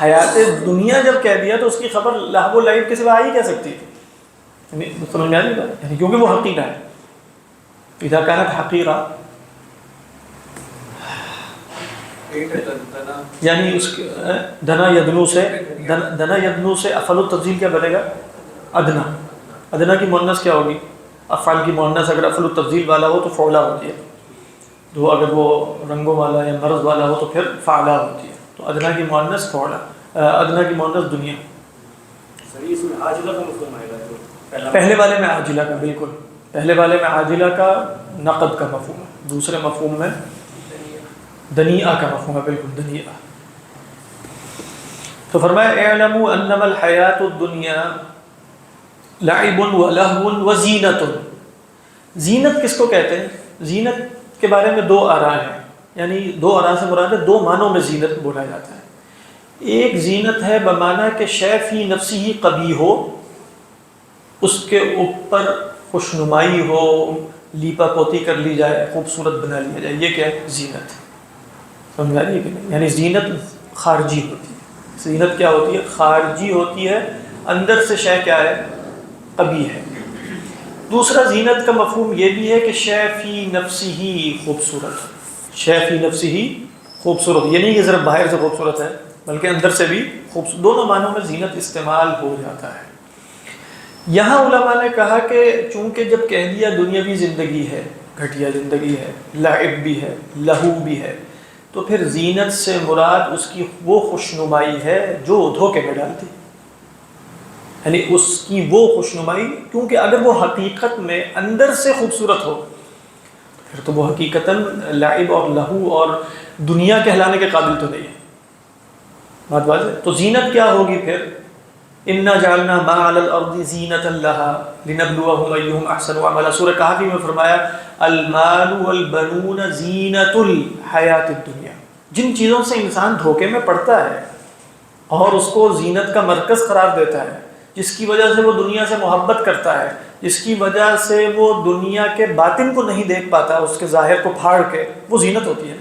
حیات دنیا جب کہہ دیا تو اس کی خبر لہو و لعب کے سوا آ ہی کہہ سکتی ہے، یعنی سمجھ میں آ رہی بات، یعنی کیونکہ وہ حقیرہ ہے، اذا كانت حقیرہ یعنی اس دنا یدنو سے افعل التفضیل کیا بنے گا، ادنا، ادنا کی مؤنث کیا ہوگی، افعال کی مؤنث اگر افعل التفضیل والا ہو تو فعلا ہوتی ہے، تو اگر وہ رنگوں والا یا مرض والا ہو تو پھر فعلا ہوتی ہے، تو ادنا کی مؤنث فعلا، ادنا کی مؤنث دنیا۔ صحیح، اس میں عاجلہ کا مفہوم آئے گا، پہلے والے میں عاجلہ کا، بالکل پہلے والے میں عاجلہ کا نقد کا مفہوم ہے، دوسرے مفہوم میں دنیئہ کا مفہوم ہے، بالکل دنیئہ. تو فرمایا اعلموا انما الحیات الدنیا لعب ولہو وزینت. زینت کس کو کہتے ہیں؟ زینت کے بارے میں دو آراء ہیں، یعنی دو آراء سے مراد ہے دو معنوں میں زینت بولا جاتا ہے. ایک زینت ہے بمعنی کہ شے فی نفسی ہی قبیح ہو، اس کے اوپر خوشنمائی ہو، لیپا پوتی کر لی جائے، خوبصورت بنا لیا جائے، یہ کیا ہے؟ زینت. سمجھا رہی ہے کہ نہیں؟ یعنی زینت خارجی ہوتی ہے. زینت کیا ہوتی ہے؟ خارجی ہوتی ہے، اندر سے شے کیا ہے؟ قبیح ہے. دوسرا زینت کا مفہوم یہ بھی ہے کہ شے فی نفسی ہی خوبصورت، شے فی نفسی ہی خوبصورت، یہ نہیں کہ صرف باہر سے خوبصورت ہے بلکہ اندر سے بھی خوبصورت. دونوں معنوں میں زینت استعمال ہو جاتا ہے. یہاں علماء نے کہا کہ چونکہ جب کہہ دیا دنیاوی زندگی ہے، گھٹیا زندگی ہے، لعب بھی ہے، لہو بھی ہے، تو پھر زینت سے مراد اس کی وہ خوشنمائی ہے جو دھوکے میں ڈالتی، یعنی اس کی وہ خوشنمائی، کیونکہ اگر وہ حقیقت میں اندر سے خوبصورت ہو پھر تو وہ حقیقتاً لعب اور لہو اور دنیا کہلانے کے قابل تو نہیں ہے. بات واضح. تو زینت کیا ہوگی پھر؟ انا جعلنا ما علی الارض زینۃ لها لنبلوهم ایہم احسن عملا. سورہ کہف میں فرمایا المال والبنون زینۃ الحیات الدنیا. جن چیزوں سے انسان دھوکے میں پڑتا ہے اور اس کو زینت کا مرکز قرار دیتا ہے، جس کی وجہ سے وہ دنیا سے محبت کرتا ہے، جس کی وجہ سے وہ دنیا کے باطن کو نہیں دیکھ پاتا، اس کے ظاہر کو پھاڑ کے، وہ زینت ہوتی ہے.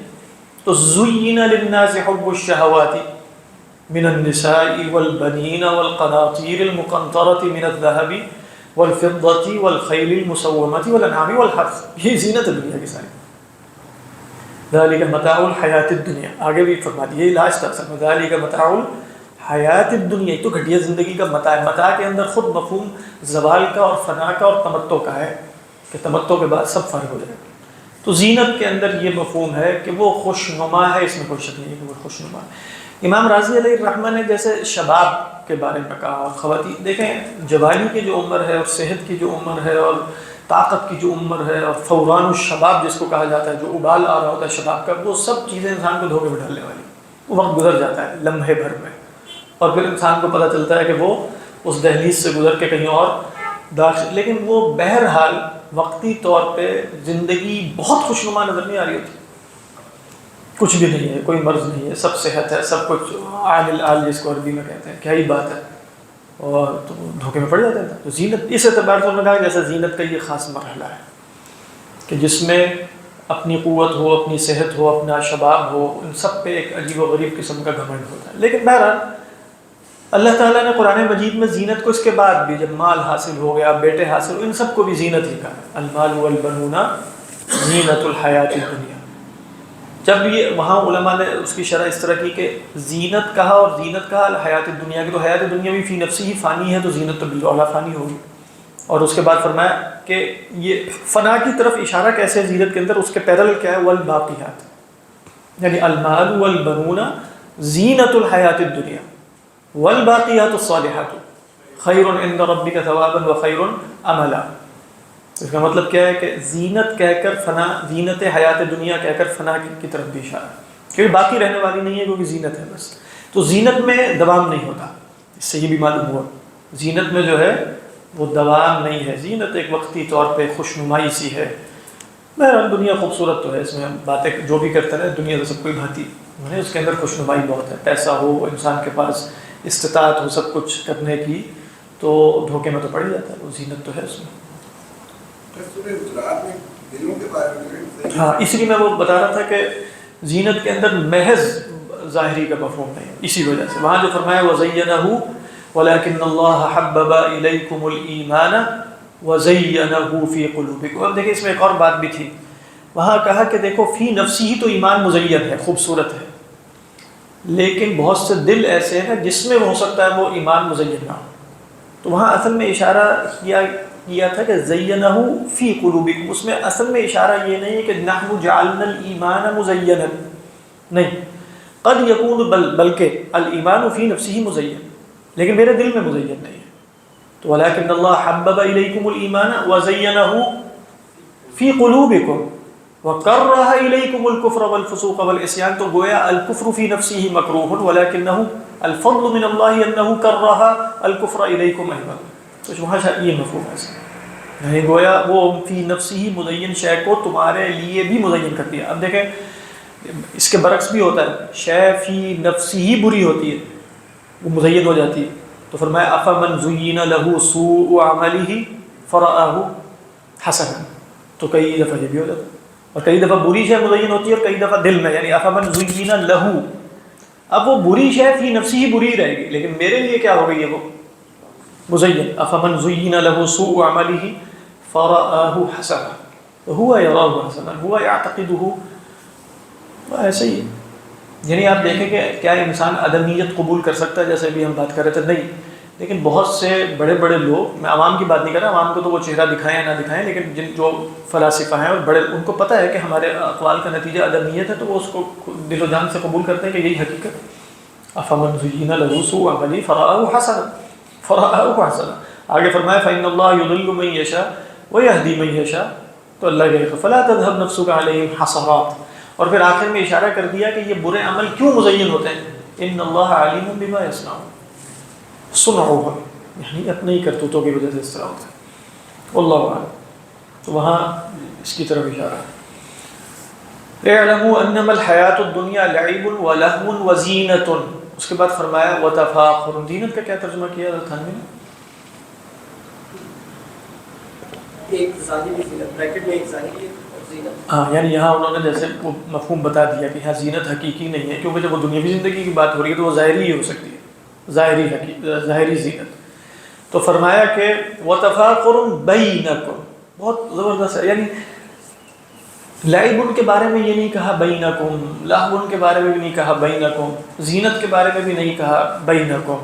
تو زین للناس حب الشہوات من النساء والبنین والقناطیر المقنطرة من الذهب والفضة والخیل المسومة والانعام والحرث. یہ زینت دنیا کی ساری. ذالک متاع الحیات الدنیا، آگے بھی فرما دیا، یہ لاسٹ اصل میں ذالک متاع الحیات الدنیا. تو گھٹیا زندگی کا متاع ہے. متاع کے اندر خود مفہوم زوال کا اور فنا کا اور تمتع کا ہے کہ تمتع کے بعد سب فارغ ہو جائے. تو زینت کے اندر یہ مفہوم ہے کہ وہ خوشنما ہے، اس میں کوئی شک نہیں ہے کہ وہ خوشنما ہے. امام راضی علیہ الرحمہ نے جیسے شباب کے بارے میں کہا، خواتین دیکھیں جوانی کی جو عمر ہے اور صحت کی جو عمر ہے اور طاقت کی جو عمر ہے اور فوران الشباب جس کو کہا جاتا ہے، جو ابال آ رہا ہوتا ہے شباب کا، وہ سب چیزیں انسان کو دھوکے میں ڈالنے والی. وہ وقت گزر جاتا ہے لمحے بھر میں، اور پھر انسان کو پتہ چلتا ہے کہ وہ اس دہلیز سے گزر کے کہیں اور داخل. لیکن وہ بہرحال وقتی طور پہ زندگی بہت خوشنما نظر نہیں آ رہی ہوتی. کچھ بھی نہیں ہے، کوئی مرض نہیں ہے، سب صحت ہے، سب کچھ عال العال جس کو عربی میں کہتے ہیں، کیا ہی بات ہے. اور تو دھوکے میں پڑ جاتا ہے. تو زینت اس اعتبار سے انہوں نے کہا جیسے زینت کا یہ خاص مرحلہ ہے کہ جس میں اپنی قوت ہو، اپنی صحت ہو، اپنا شباب ہو، ان سب پہ ایک عجیب و غریب قسم کا گھمنڈ ہوتا ہے. لیکن بہرحال اللہ تعالیٰ نے قرآن مجید میں زینت کو اس کے بعد بھی، جب مال حاصل ہو گیا، بیٹے حاصل، ان سب کو بھی زینت ہی کہا. المال والبنون زینت الحیات الدنیا. جب یہ وہاں علماء نے اس کی شرح اس طرح کی کہ زینت کہا اور زینت کہا الحیات الدنیا کی، تو حیات دنیا بھی فی نفسی ہی فانی ہے، تو زینت تو بالاولیٰ فانی ہوگی. اور اس کے بعد فرمایا کہ یہ فنا کی طرف اشارہ کیسے ہے زینت کے اندر، اس کے پیرل کیا ہے؟ والباقیات، یعنی المال والبنون زینت الحیات الدنیا والباقیات الصالحات خیر عند ربک ثوابا وخیر عملا. اس کا مطلب کیا ہے کہ زینت کہہ کر فنا، زینت حیات دنیا کہہ کر فنا کی طرف بھی اشارہ، کیونکہ باقی رہنے والی نہیں ہے، کیونکہ زینت ہے بس. تو زینت میں دوام نہیں ہوتا، اس سے یہ بھی معلوم ہوا زینت میں جو ہے وہ دوام نہیں ہے. زینت ایک وقتی طور پہ خوشنمائی سی ہے. بہرحال دنیا خوبصورت تو ہے، اس میں ہم باتیں جو بھی کرتے رہے، دنیا تو سب کوئی بھاتی ہے، اس کے اندر خوشنمائی بہت ہے. پیسہ ہو، انسان کے پاس استطاعت ہو سب کچھ کرنے کی، تو دھوکے میں تو پڑ ہی جاتا ہے. وہ زینت تو ہے اس میں. ہاں، اس لیے میں وہ بتا رہا تھا کہ زینت کے اندر محض ظاہری کا مفہوم نہیں ہے. اسی وجہ سے وہاں جو فرمایا وَزَيَّنَهُ وَلَكِنَّ اللَّهَ حَبَّبَ إِلَيْكُمُ الْإِيمَانَ وَزَيَّنَهُ فِي قُلُوبِكُمْ. اب دیکھیں اس میں ایک اور بات بھی تھی، وہاں کہا کہ دیکھو فی نفسی ہی تو ایمان مزین ہے، خوبصورت ہے، لیکن بہت سے دل ایسے ہیں جس میں ہو سکتا ہے وہ ایمان مزین نہ ہو. تو وہاں اصل میں اشارہ کیا تھا کہ زینہ فی قلوبکم، اس میں اصل میں اشارہ یہ نہیں ہے کہ نحن جعلنا الایمان مزینا، نہیں، قد یکون بلکہ الایمان فی نفسہ مزین، لیکن میرے دل میں مزین نہیں ہے. تو ولکن اللہ حبب الیکم الایمان وزینہ فی قلوبکم وکرہ الیکم الکفر والفسوق والعصیان. تو گویا الکفر فی نفسہ مکروہ ولکنہ الفضل من اللہ انہ کرہ الکفر الیکم ایضا. تو وہاں یہ مفہوم ہے. یعنی گویا وہ فی نفسہ مزین شے کو تمہارے لیے بھی مزین کر دیا. اب دیکھیں اس کے برعکس بھی ہوتا ہے, شے فی نفسہ بری ہوتی ہے وہ مزین ہو جاتی ہے. تو فرمایا افمن زین لہ سوء عملہ فرآہ حسنا. تو کئی دفعہ یہ بھی ہو جاتا ہے, اور کئی دفعہ بری شے مزین ہوتی ہے اور کئی دفعہ دل میں, یعنی افمن زین لہ. اب وہ بری شے فی نفسی ہی بری رہے گی لیکن میرے لیے کیا ہو گئی ہے وہ مزین. افمن زین لہ سوء عملہ فرآہ حسنا هو یراہ حسنا هو یعتقدہ. ایسے ہی یعنی آپ دیکھیں کہ کیا انسان ادمیت قبول کر سکتا ہے, جیسے بھی ہم بات کر رہے تھے, نہیں. لیکن بہت سے بڑے بڑے لوگ, میں عوام کی بات نہیں کر رہا, عوام کو تو وہ چہرہ دکھائیں یا نہ دکھائیں, لیکن جن جو فلاسفہ ہیں اور بڑے, ان کو پتہ ہے کہ ہمارے اقوال کا نتیجہ ادمیت ہے, تو وہ اس کو دل و جان سے قبول کرتے ہیں کہ یہی حقیقت. افمن زین لہ سوء عملہ فرآہ حسنا فرآہ حسنا. آگے فرمایا فإن اللہ یضل من یشاء ویہدی من یشاء. تو اللہ کہے فلا تذهب نفسک علیہم حسرات. اور پھر آخر میں اشارہ کر دیا کہ یہ برے عمل کیوں مزین ہوتے ہیں. ان اللہ علیم بما یصنعون صنعوها, یعنی اپنے ہی کرتوتوں کی وجہ سے اس طرح ہوتا ہے. واللہ اعلم. تو وہاں اس کی طرف اشارہ ہے. اعلموا انما الحیات الدنیا لعب ولہو وزینۃ. اس کے بعد فرمایا وتفاخر. زینت کا کیا ترجمہ کیا تھانوی نے؟ ایک ظاہری زینت, بریکٹ میں ایک ظاہری زینت. ہاں, یعنی یہاں انہوں نے جیسے وہ مفہوم بتا دیا کہ یہاں زینت حقیقی نہیں ہے, کیونکہ جب وہ دنیاوی زندگی کی بات ہو رہی ہے تو وہ ظاہری ہی ہو سکتی ہے, ظاہری زینت. تو فرمایا کہ وتفاخر بینکم, بہت زبردست ہے. یعنی لعب کے بارے میں یہ نہیں کہا بینکم, لہو کے بارے میں بھی نہیں کہا بینکم, زینت کے بارے میں بھی نہیں کہا بینکم.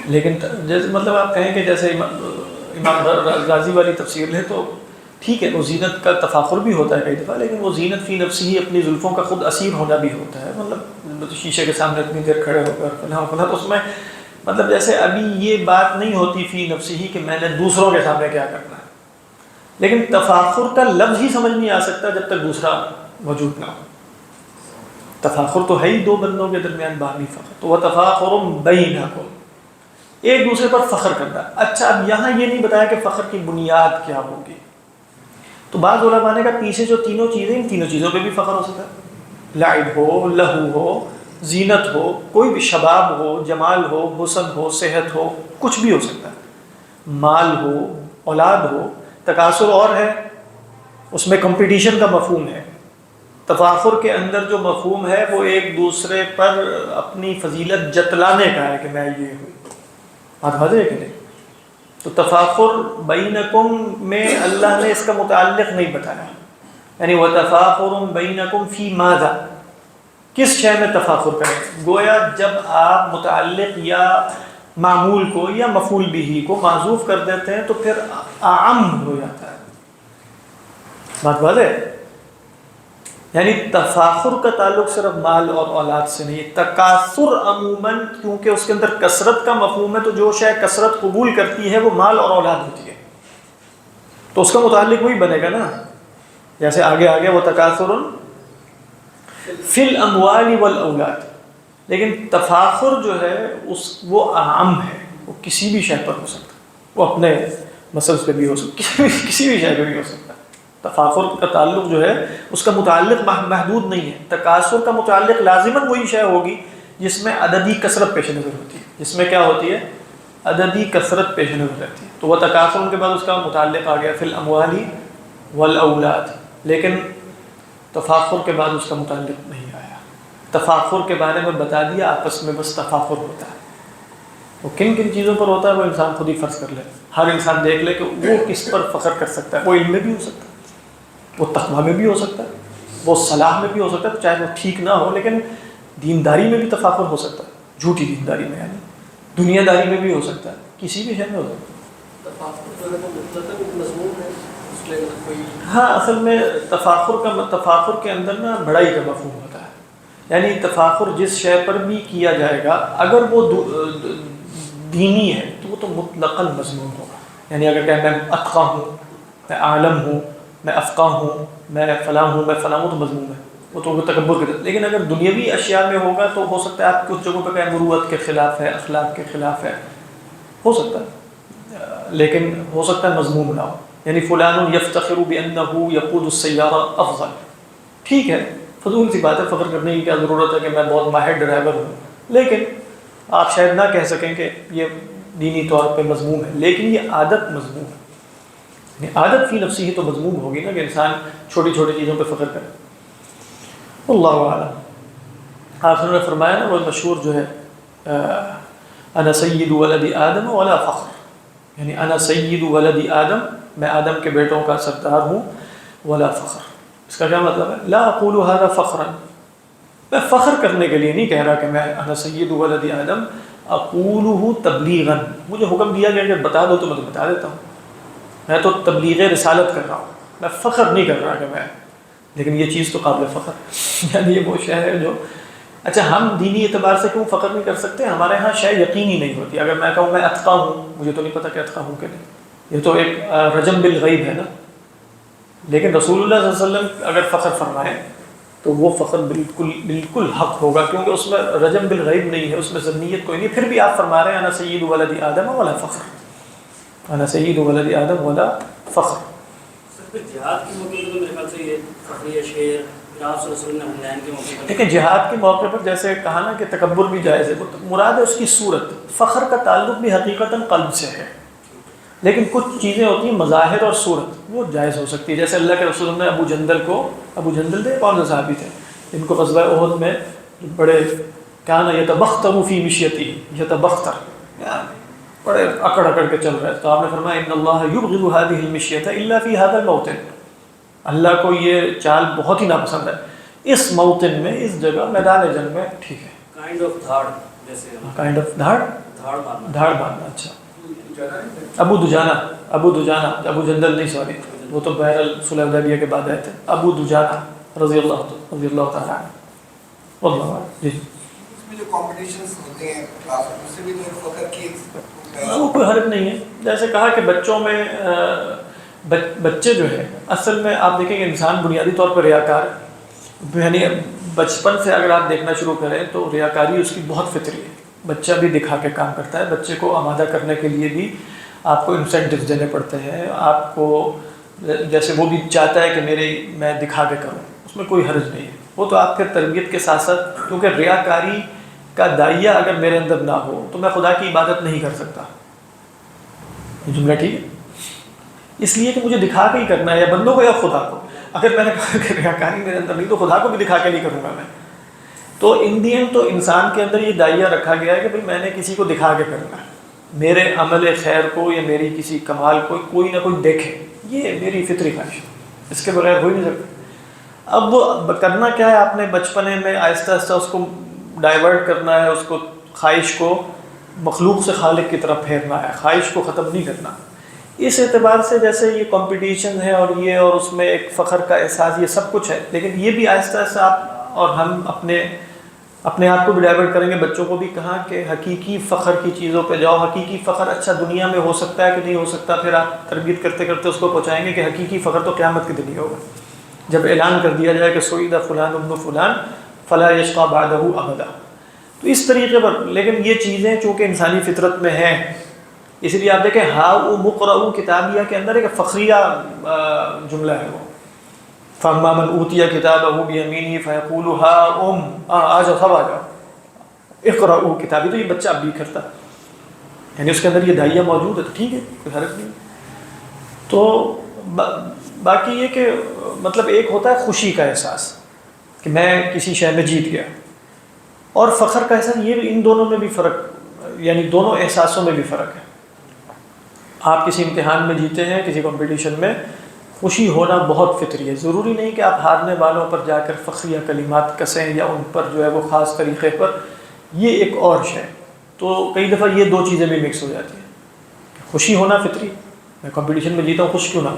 لیکن جیسے مطلب آپ کہیں کہ جیسے امام غازی والی تفسیر لے تو ٹھیک ہے, وہ زینت کا تفاخر بھی ہوتا ہے کئی دفعہ, لیکن وہ زینت فی نفسی ہی اپنی زلفوں کا خود اسیر ہونا بھی ہوتا ہے. مطلب شیشے کے سامنے اتنی دیر کھڑے ہو کر فلاں فلاں, تو اس میں مطلب جیسے ابھی یہ بات نہیں ہوتی فی نفسی ہی کہ میں نے دوسروں کے سامنے کیا کرنا ہے. لیکن تفاخر کا لفظ ہی سمجھ نہیں آ سکتا جب تک دوسرا موجود نہ ہو. تفاخر تو ہے ہی دو بندوں کے درمیان باہمی فخر. تو وہ تفاخر بینکم, ایک دوسرے پر فخر کرنا. اچھا, اب یہاں یہ نہیں بتایا کہ فخر کی بنیاد کیا ہوگی. تو بعض علماء نے کہا پیچھے جو تینوں چیزیں, ان تینوں چیزوں پہ بھی فخر ہو سکتا ہے. لعب ہو, لہو ہو, زینت ہو, کوئی بھی شباب ہو, جمال ہو, حسن ہو, صحت ہو, کچھ بھی ہو سکتا ہے. مال ہو, اولاد ہو. تکاثر اور ہے, اس میں کمپٹیشن کا مفہوم ہے. تفاخر کے اندر جو مفہوم ہے وہ ایک دوسرے پر اپنی فضیلت جتلانے کا ہے کہ میں یہ ہوں. بات واضح ہے کہ نہیں؟ تو تفاخر بینکم میں اللہ نے اس کا متعلق نہیں بتایا. یعنی وتفاخر بینکم فی ماذا, کس شے میں تفاخر کریں. گویا جب آپ متعلق یا معمول کو یا مفعول بہ کو معذوف کر دیتے ہیں تو پھر اعم ہو جاتا ہے. بات واضح ہے. یعنی تفاخر کا تعلق صرف مال اور اولاد سے نہیں. تکاثر عموماً کیونکہ اس کے اندر کثرت کا مفہوم ہے, تو جو شے کثرت قبول کرتی ہے وہ مال اور اولاد ہوتی ہے, تو اس کا متعلق وہی بنے گا نا. جیسے آگے وہ تکاثر فی الاموال والاولاد. لیکن تفاخر جو ہے وہ عام ہے, وہ کسی بھی شے پر ہو سکتا ہے. وہ اپنے مسلس پہ بھی ہو سکتا ہے, کسی بھی شے پہ بھی ہو سکتا ہے. تفاخر کا تعلق جو ہے اس کا متعلق محدود نہیں ہے. تکاثر کا متعلق لازماً وہی شے ہوگی جس میں عددی کثرت پیش نظر ہوتی ہے, جس میں کیا ہوتی ہے, عددی کثرت پیش نظر رہتی ہے. تو وہ تکاثر ان کے بعد اس کا متعلق آ گیا فی الاموال والاولاد. لیکن تفاخر کے بعد اس کا متعلق نہیں آیا. تفاخر کے بارے میں بتا دیا, آپس میں بس تفاخر ہوتا ہے. وہ کن کن چیزوں پر ہوتا ہے وہ انسان خود ہی فرض کر لے. ہر انسان دیکھ لے کہ وہ کس پر فخر کر سکتا ہے. وہ علم میں بھی ہو سکتا ہے, وہ تقویٰ میں بھی ہو سکتا ہے, وہ صلاح میں بھی ہو سکتا ہے, چاہے وہ ٹھیک نہ ہو, لیکن دینداری میں بھی تفاخر ہو سکتا ہے. جھوٹی دینداری میں, یعنی دنیا داری میں بھی ہو سکتا ہے, کسی بھی شے میں ہو سکتا ہے. ہاں, اصل میں تفاخر کے اندر نا بڑائی کا مفہوم ہوتا ہے. یعنی تفاخر جس شے پر بھی کیا جائے گا اگر وہ دینی ہے تو وہ تو مطلقاً مضمون ہوگا. یعنی اگر کہ میں اتقیٰ ہوں میں عالم ہوں، میں افقہ ہوں، میں فلاں ہوں، میں فلاں ہوں، تو مذموم ہے، وہ تو تکبر کے طرف۔ لیکن اگر دنیاوی اشیاء میں ہوگا تو ہو سکتا ہے آپ کچھ جگہوں پہ کہیں مروت کے خلاف ہے، اخلاق کے خلاف ہے، ہو سکتا ہے، لیکن ہو سکتا ہے مذموم نہ ہو۔ یعنی فلان یفتخر بانہ یقود السیارہ افضل، ٹھیک ہے، فضول سی بات ہے، فخر کرنے کی کیا ضرورت ہے کہ میں بہت ماہر ڈرائیور ہوں، لیکن آپ شاید نہ کہہ سکیں کہ یہ دینی طور پہ مذموم ہے، لیکن یہ عادت مذموم ہے۔ یعنی عادت فی نفسی ہی تو مذموم ہوگی نا، کہ انسان چھوٹی چھوٹی چیزوں پہ فخر کرے۔ اللہ اعلم۔ آپ نے فرمایا نا وہ مشہور جو ہے انا سید ولد آدم ولا فخر، یعنی انا سید ولد آدم، میں آدم کے بیٹوں کا سردار ہوں، ولا فخر، اس کا کیا مطلب ہے؟ لا اقول هذا فخرا، میں فخر کرنے کے لیے نہیں کہہ رہا کہ میں انا سید ولد آدم، اقولہ تبلیغا، مجھے حکم دیا گیا کہ بتا دو تو میں تو بتا دیتا ہوں، میں تو تبلیغ رسالت کر رہا ہوں، میں فخر نہیں کر رہا کہ میں، لیکن یہ چیز تو قابل فخر، یعنی یہ وہ شے ہے جو، اچھا ہم دینی اعتبار سے کیوں فخر نہیں کر سکتے؟ ہمارے ہاں شے یقینی نہیں ہوتی۔ اگر میں کہوں میں اتقی ہوں، مجھے تو نہیں پتہ کہ اتقی ہوں کہ نہیں، یہ تو ایک رجم بالغیب ہے نا، لیکن رسول اللہ صلی اللہ علیہ وسلم اگر فخر فرمائے تو وہ فخر بالکل حق ہوگا، کیونکہ اس میں رجم بالغیب نہیں ہے، اس میں ظنیت کوئی نہیں۔ پھر بھی آپ فرما رہے ہیں انا سید ولد آدم ولا فخر، انا سید ولد آدم ولا فخر۔ جہاد کے موقع پر میرے خیال سے یہ فخری شعر آپ صلی اللہ علیہ وسلم نے حنین کے موقع پر، لیکن جہاد کے موقع پر جیسے کہا نا کہ تکبر بھی جائز ہے، وہ مراد ہے اس کی صورت، فخر کا تعلق بھی حقیقتاً قلب سے ہے، لیکن کچھ چیزیں ہوتی ہیں مظاہر اور صورت، وہ جائز ہو سکتی ہے۔ جیسے اللہ کے رسول نے ابو جندل تھے، کون سے صحابی تھے جن کو غزوہ احد میں بڑے کان یتبختر فی مشیتہ، یتبختر بڑے اکڑ کے چل رہے، تو آپ نے فرمایا ان اللہ یبغض هذه المشیۃ الا فی هذا الموطن، اللہ کو یہ چال بہت ہی ناپسند ہے، اس موطن میں، اس جگہ میدان جنگ میں، ٹھیک ہے، کائنڈ آف دھاڑ، جیسے کائنڈ آف دھاڑ باندھنا، اچھا ابو دجانہ، ابو جندل نہیں، سوری، وہ تو بہرحال صلح حدیبیہ کے بعد آئے تھے، ابو دجانہ رضی اللہ تعالیٰ عنہ، واللہ عنہ۔ جی اس میں جو کمپٹیشنز ہوتے ہیں کلاس میں، اس سے بھی تو فخر کی وہ کوئی حرج نہیں ہے۔ جیسے کہا کہ بچوں میں بچے جو ہے، اصل میں آپ دیکھیں کہ انسان بنیادی طور پر ریاکار ہے، یعنی بچپن سے اگر آپ دیکھنا شروع کریں تو ریاکاری اس کی بہت فطری ہے، بچہ بھی دکھا کے کام کرتا ہے، بچے کو آمادہ کرنے کے لیے بھی آپ کو انسینٹیوز دینے پڑتے ہیں، آپ کو جیسے وہ بھی چاہتا ہے کہ میں دکھا کے کروں، اس میں کوئی حرج نہیں ہے، وہ تو آپ کے تربیت کے ساتھ ساتھ، کیونکہ ریاکاری کا داعیہ اگر میرے اندر نہ ہو تو میں خدا کی عبادت نہیں کر سکتا، یہ جملہ ٹھیک ہے، اس لیے کہ مجھے دکھا کے ہی کرنا ہے، یا بندوں کو یا خدا کو۔ اگر میں نے کہا کہ ریاکاری میرے اندر نہیں تو خدا کو بھی دکھا کے نہیں کروں گا میں، تو ان دی اینڈ تو انسان کے اندر یہ داعیہ رکھا گیا ہے کہ بھئی میں نے کسی کو دکھا کے کرنا ہے، میرے عمل خیر کو یا میری کسی کمال کو کوئی نہ کوئی دیکھے، یہ میری فطری خواہش ہے، اس کے بغیر ہو ہی نہیں سکتا۔ اب وہ کرنا کیا ہے، آپ نے بچپنے میں آہستہ آہستہ اس کو ڈائیورٹ کرنا ہے، اس کو خواہش کو مخلوق سے خالق کی طرف پھیرنا ہے، خواہش کو ختم نہیں کرنا۔ اس اعتبار سے جیسے یہ کمپٹیشن ہے اور اس میں ایک فخر کا احساس، یہ سب کچھ ہے، لیکن یہ بھی آہستہ آہستہ آپ اور ہم اپنے آپ کو بھی ڈائیورٹ کریں گے، بچوں کو بھی کہا کہ حقیقی فخر کی چیزوں پہ جاؤ، حقیقی فخر اچھا دنیا میں ہو سکتا ہے کہ نہیں ہو سکتا، پھر آپ تربیت کرتے کرتے اس کو پہنچائیں گے کہ حقیقی فخر تو قیامت کے دن ہی ہوگا، جب اعلان کر دیا جائے کہ سعید فلان ابن فلان فلا یشقى بعدہ ابدا۔ تو اس طریقے پر، لیکن یہ چیزیں چونکہ انسانی فطرت میں ہیں، اس لیے آپ دیکھیں ہاؤ مقرؤ کتابیہ کے اندر ایک فخریہ جملہ ہے، وہ فَأَمَّا مَنْ أُوتِيَ كِتَابَهُ بِيَمِينِهِ فَيَقُولُ هَاؤُمْ آ جاؤ اقرؤوا کتابی، تو یہ بچہ اب بھی کرتا ہے، یعنی اس کے اندر یہ داعیہ موجود ہے، تو ٹھیک ہے، کوئی حرج نہیں۔ تو باقی یہ کہ مطلب ایک ہوتا ہے خوشی کا احساس کہ میں کسی شے میں جیت گیا، اور فخر کا احساس، یہ ان دونوں میں بھی فرق، یعنی دونوں احساسوں میں بھی فرق ہے۔ آپ کسی امتحان میں جیتے ہیں، کسی کمپٹیشن میں، خوشی ہونا بہت فطری ہے، ضروری نہیں کہ آپ ہارنے والوں پر جا کر فخریہ کلمات کسیں یا ان پر جو ہے وہ خاص طریقے پر، یہ ایک اور شے۔ تو کئی دفعہ یہ دو چیزیں بھی مکس ہو جاتی ہیں، خوشی ہونا فطری، میں کمپٹیشن میں جیتا ہوں، خوش کیوں نہ،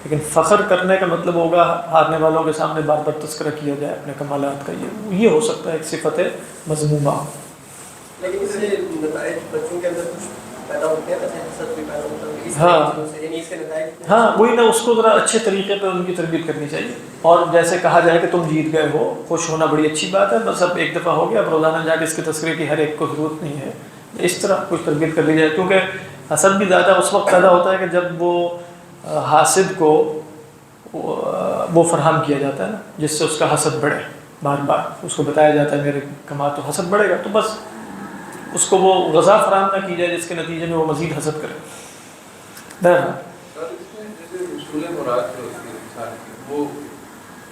لیکن فخر کرنے کا مطلب ہوگا ہارنے والوں کے سامنے بار بار تذکرہ کیا جائے اپنے کمالات کا، یہ ہو سکتا ہے ایک صفت مذمومہ۔ لیکن اس سے نتائج بچوں کے اندر کچھ پیدا پیدا ہوتے ہیں ویسے حسد بھی پیدا ہوتا ہے اس ہاں چیزوں سے، یعنی اس کے نتائج ہاں وہی نا، اس کو ذرا اچھے طریقے پہ ان کی تربیت کرنی چاہیے. اور جیسے کہا جائے کہ تم جیت گئے ہو، خوش ہونا بڑی اچھی بات ہے، بس اب ایک دفعہ ہو گیا، اب روزانہ جا کے اس کے تذکرے کی ہر ایک کو ضرورت نہیں ہے. اس طرح کچھ تربیت کر لی جائے، کیونکہ حسد بھی زیادہ اس وقت پیدا ہوتا ہے کہ جب وہ حاسد کو وہ فراہم کیا جاتا ہے نا، جس سے اس کا حسد بڑھے. بار بار اس کو بتایا جاتا ہے میرے کما تو حسد بڑھے گا، تو بس اس کو وہ غذا فراہم نہ کی جائے جس کے نتیجے میں وہ مزید حسد کرے. بہرحال جیسے اصول مراد جو ہوتی ہے انسان کی، وہ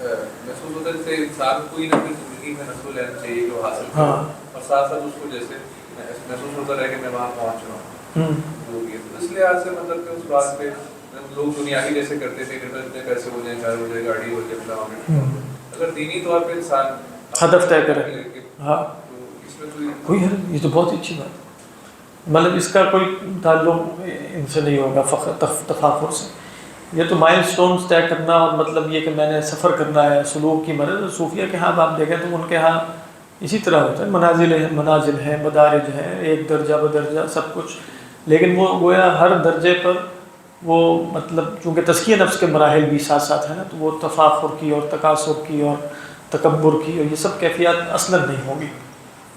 محسوس ہوتا ہے جیسے انسان کوئی نہ کوئی زندگی میں نسل لینا چاہیے کہ وہ حاصل کرے، اور ساتھ ساتھ اس کو جیسے محسوس ہوتا رہے کہ میں وہاں پہنچ رہا ہوں. جو بھی اس لحاظ سے مطلب کہ اس بات پہ لوگ دنیاوی جیسے کرتے تھے کہ اتنے پیسے ہو جائیں، گھر ہو جائے، گاڑی ہو جائے، فلاں، اگر دینی طور پہ انسان ہدف طے کرے. ہاں تو اس میں کوئی کوئی حرج، یہ تو بہت اچھی بات ہے. مطلب اس کا کوئی تعلق ان سے نہیں ہوگا فخر تفاخر سے. یہ تو مائل سٹونز طے کرنا، اور مطلب یہ کہ میں نے سفر کرنا ہے سلوک کی مرض. صوفیہ کے ہاں آپ دیکھیں تو ان کے ہاں اسی طرح ہوتا ہے، منازل ہیں، مدارج ہیں، ایک درجہ بدرجہ سب کچھ. لیکن وہ گویا ہر درجے پر وہ مطلب چونکہ تزکیہ نفس کے مراحل بھی ساتھ ساتھ ہیں نا، تو وہ تفاخر کی اور تکاثر کی اور تکبر کی اور یہ سب کیفیات اصلاً نہیں ہوگی.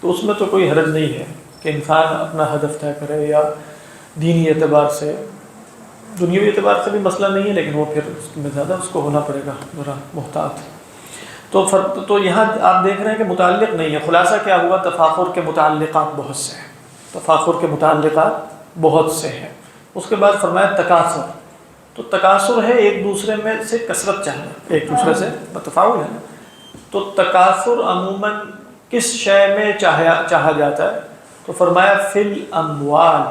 تو اس میں تو کوئی حرج نہیں ہے کہ انسان اپنا ہدف طے کرے، یا دینی اعتبار سے. دنیاوی اعتبار سے بھی مسئلہ نہیں ہے، لیکن وہ پھر اس میں زیادہ اس کو ہونا پڑے گا ذرا محتاط. تو یہاں آپ دیکھ رہے ہیں کہ متعلق نہیں ہے. خلاصہ کیا ہوا؟ تفاخر کے متعلقات بہت سے ہیں، تفاخر کے متعلقات بہت سے ہیں. اس کے بعد فرمایا تکاثر. تو تکاثر ہے ایک دوسرے میں سے کثرت چاہنا، ایک دوسرے سے تفاعل ہے نا. تو تکاثر عموماً کس شے میں چاہا جاتا ہے؟ تو فرمایا فی الاموال،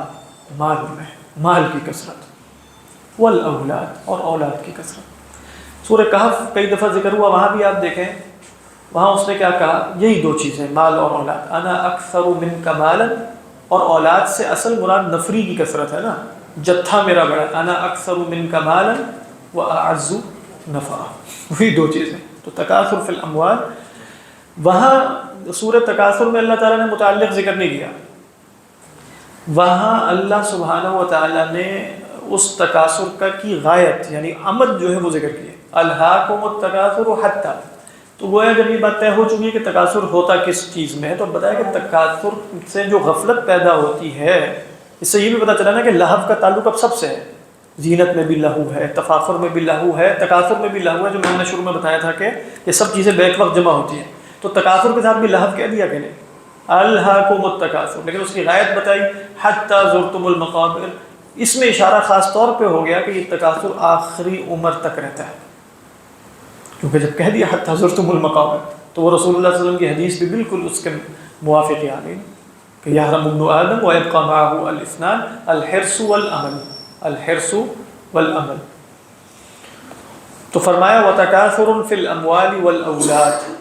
مال میں، مال کی کثرت، والاولاد، اور اولاد کی کثرت. سورہ کہف کئی دفعہ ذکر ہوا، وہاں بھی آپ دیکھیں، وہاں اس نے کیا کہا؟ یہی دو چیزیں، مال اور اولاد. انا اکثر منک مالا، اور اولاد سے اصل مراد نفری کی کثرت ہے نا، جتھا میرا بڑا. انا اکثر منک مالا واعز نفرا، وہی دو چیزیں. تو تکاثر فی الاموال، وہاں سورہ تکاثر میں اللہ تعالیٰ نے متعلق ذکر نہیں کیا. وہاں اللہ سبحانہ و تعالیٰ نے اس تکاثر کا کی غایت یعنی عمد جو ہے وہ ذکر کی ہے. الہاکم التکاثر حتی. تو گویا جب یہ بات طے ہو چکی ہے کہ تکاثر ہوتا کس چیز میں ہے، تو بتایا کہ تکاثر سے جو غفلت پیدا ہوتی ہے، اس سے یہ بھی پتہ چلا نا کہ لہو کا تعلق اب سب سے ہے. زینت میں بھی لہو ہے، تفاخر میں بھی لہو ہے، تکاثر میں بھی لہو ہے، جو میں نے شروع میں بتایا تھا کہ یہ سب چیزیں بیک وقت جمع ہوتی ہیں. تو تکاثر کے ساتھ بھی لہو کہہ دیا کہ نہیں، الہاکم التکاثر، لیکن اس کی غایت بتائی حتی زرتم المقابر. اس میں اشارہ خاص طور پہ ہو گیا کہ یہ تکاثر آخری عمر تک رہتا ہے، کیونکہ جب کہہ دیا حتی زرتم المقابر تو وہ رسول اللہ صلی اللہ علیہ وسلم کی حدیث بھی بالکل اس کے موافق آ گئی کہ یحرم ابن آدم ویبقى معه الاثنان الحرص والعمل، الحرص والعمل. تو فرمایا وتکاثر فی الاموال والاولاد.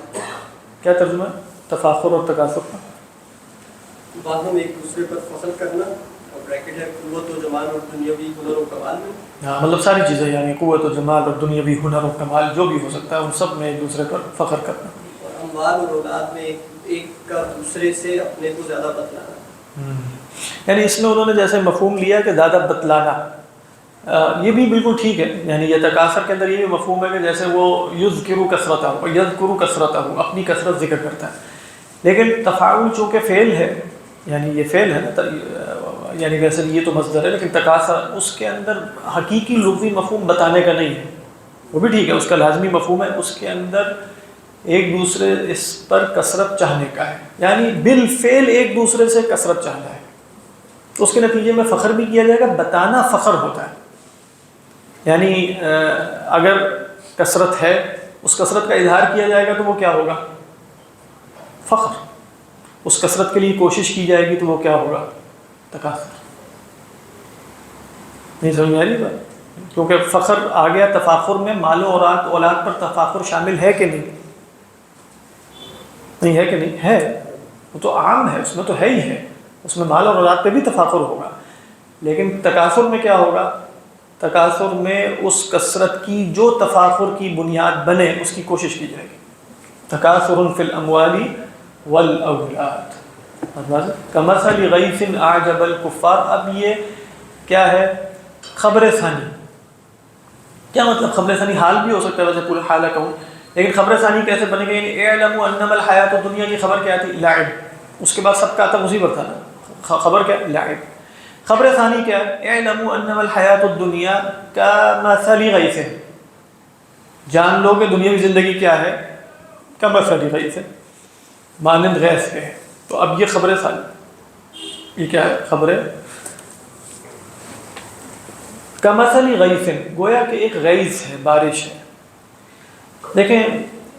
کیا ترجمہ ہے تفاخر اور تکاثر کا؟ بعد میں ایک دوسرے پر فصل کرنا، اور بریکٹ ہے قوت و جمال اور دنیاوی ہنر و کمال میں. ہاں مطلب ساری چیزیں، یعنی قوت و جمال اور دنیاوی ہنر و کمال جو بھی ہو سکتا ہے ان سب میں ایک دوسرے پر فخر کرنا. اور اموال اور اولاد میں ایک کا دوسرے سے اپنے کو زیادہ بتلانا. یعنی اس میں انہوں نے جیسے مفہوم لیا کہ زیادہ بتلانا، یہ بھی بالکل ٹھیک ہے. یعنی یہ تکاثر کے اندر یہ بھی مفہوم ہے کہ جیسے وہ یذکر کثرتہ اور یذکر کثرتہ، اپنی کثرت ذکر کرتا ہے. لیکن تفاعل چونکہ فعل ہے، یعنی یہ فعل ہے نا، یعنی ویسے یہ تو مصدر ہے، لیکن تکاثر اس کے اندر حقیقی لغوی مفہوم بتانے کا نہیں ہے. وہ بھی ٹھیک ہے، اس کا لازمی مفہوم ہے، اس کے اندر ایک دوسرے اس پر کثرت چاہنے کا ہے، یعنی بالفعل ایک دوسرے سے کثرت چاہنا ہے. تو اس کے نتیجے میں فخر بھی کیا جائے گا. بتانا فخر ہوتا ہے، یعنی اگر کثرت ہے، اس کثرت کا اظہار کیا جائے گا تو وہ کیا ہوگا؟ فخر. اس کثرت کے لیے کوشش کی جائے گی تو وہ کیا ہوگا؟ تکاثر. نہیں سمجھ میں آ رہی بات؟ کیونکہ فخر آ گیا تفاخر میں. مال و اولاد پر تفاخر شامل ہے کہ نہیں؟ نہیں ہے کہ نہیں ہے؟ وہ تو عام ہے، اس میں تو ہے ہی ہے، اس میں مال اور اولاد پہ بھی تفاخر ہوگا. لیکن تکاثر میں کیا ہوگا؟ تکاثر میں اس کثرت کی جو تفاخر کی بنیاد بنے اس کی کوشش کی جائے گی. تکاثر فی الاموال والاولاد. کمثل غیث اعجب الکفار. اب یہ کیا ہے؟ خبر ثانی. کیا مطلب خبر ثانی؟ حال بھی ہو سکتا ہے ویسے پورا حال کہوں، لیکن خبر ثانی کیسے بنے گا؟ یعنی اعلموا انما الحیات الدنیا کی خبر کیا تھی؟ لعب. اس کے بعد سب کا آتا اسی پر تھا نا، خبر کیا؟ لعب. خبر ثانی کیا ہے؟ اعلموا انما الحیات الدنیا کمثل غیث. جان لو کہ دنیاوی زندگی کیا ہے؟ کمثل غیث، مانند غیث کے. تو اب یہ خبر ثانی، یہ کیا ہے؟ خبر کمثل غیث، گویا کہ ایک غیث ہے، بارش ہے. دیکھیں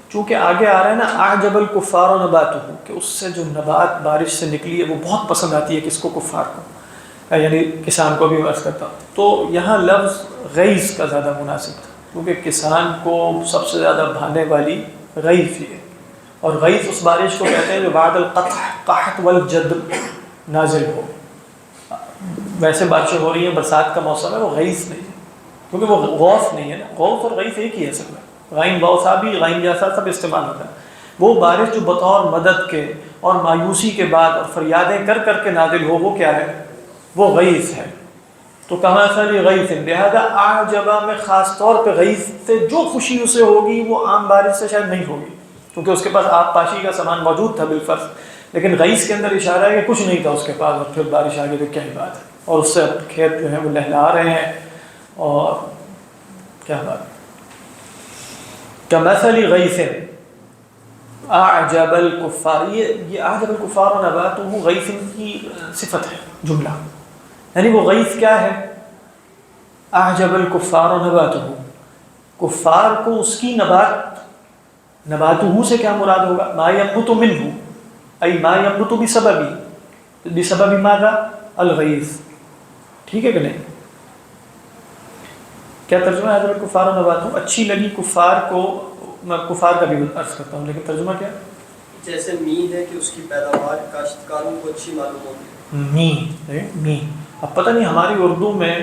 چونکہ آگے آ رہا ہے نا اعجب الکفار نباتہ، کہ اس سے جو نبات بارش سے نکلی ہے وہ بہت پسند آتی ہے کس کو؟ کفار کو، یعنی کسان کو بھی عرض کرتا. تو یہاں لفظ غیث کا زیادہ مناسب تھا، کیونکہ کسان کو سب سے زیادہ بھانے والی غیث ہی ہے. اور غیث اس بارش کو کہتے ہیں جو بعد القطع قحط والجدب نازل ہو. ویسے بارشیں ہو رہی ہیں، برسات کا موسم ہے، وہ غیث نہیں ہے، کیونکہ وہ غوث نہیں ہے نا. غوث اور غیث ایک ہی ہے اصل میں، غین غوثہ بھی غین جیسا سب استعمال ہوتا ہے. وہ بارش جو بطور مدد کے اور مایوسی کے بعد اور فریادیں کر کر کے نازل ہو، وہ کیا ہے؟ وہ غیث ہے. تو کمثل غیث، لہذا اعجبا میں خاص طور پہ غیث سے جو خوشی اسے ہوگی وہ عام بارش سے شاید نہیں ہوگی، کیونکہ اس کے پاس آب پاشی کا سامان موجود تھا بالفرض. لیکن غیث کے اندر اشارہ ہے کہ کچھ نہیں تھا اس کے پاس، اور پھر بارش آ گئی تو کیا ہی بات ہے. اور اس سے کھیت جو ہے وہ لہلا رہے ہیں، اور کیا بات. کمثل غیث اعجب الکفار، یہ اعجب الکفار نباتہ غیث کی صفت ہے، جملہ. یعنی وہ غیث کیا ہے؟ اعجب الکفار نباتہ، کفار کو اس کی نباتہ سے کیا مراد ہوگا؟ ما ينبت منہ، ای ما ينبت بسبب ماذا؟ الغیث. ٹھیک ہے کہ نہیں؟ کیا ترجمہ ہے اعجب الکفار نباتہ؟ اچھی لگی کفار کو. میں کفار کا بھی عرض کرتا ہوں، لیکن ترجمہ کیا؟ جیسے می ہے کہ اس کی پیداوار کاشتکاروں کو اچھی معلوم ہوتی ہے. می اب پتہ نہیں ہماری اردو میں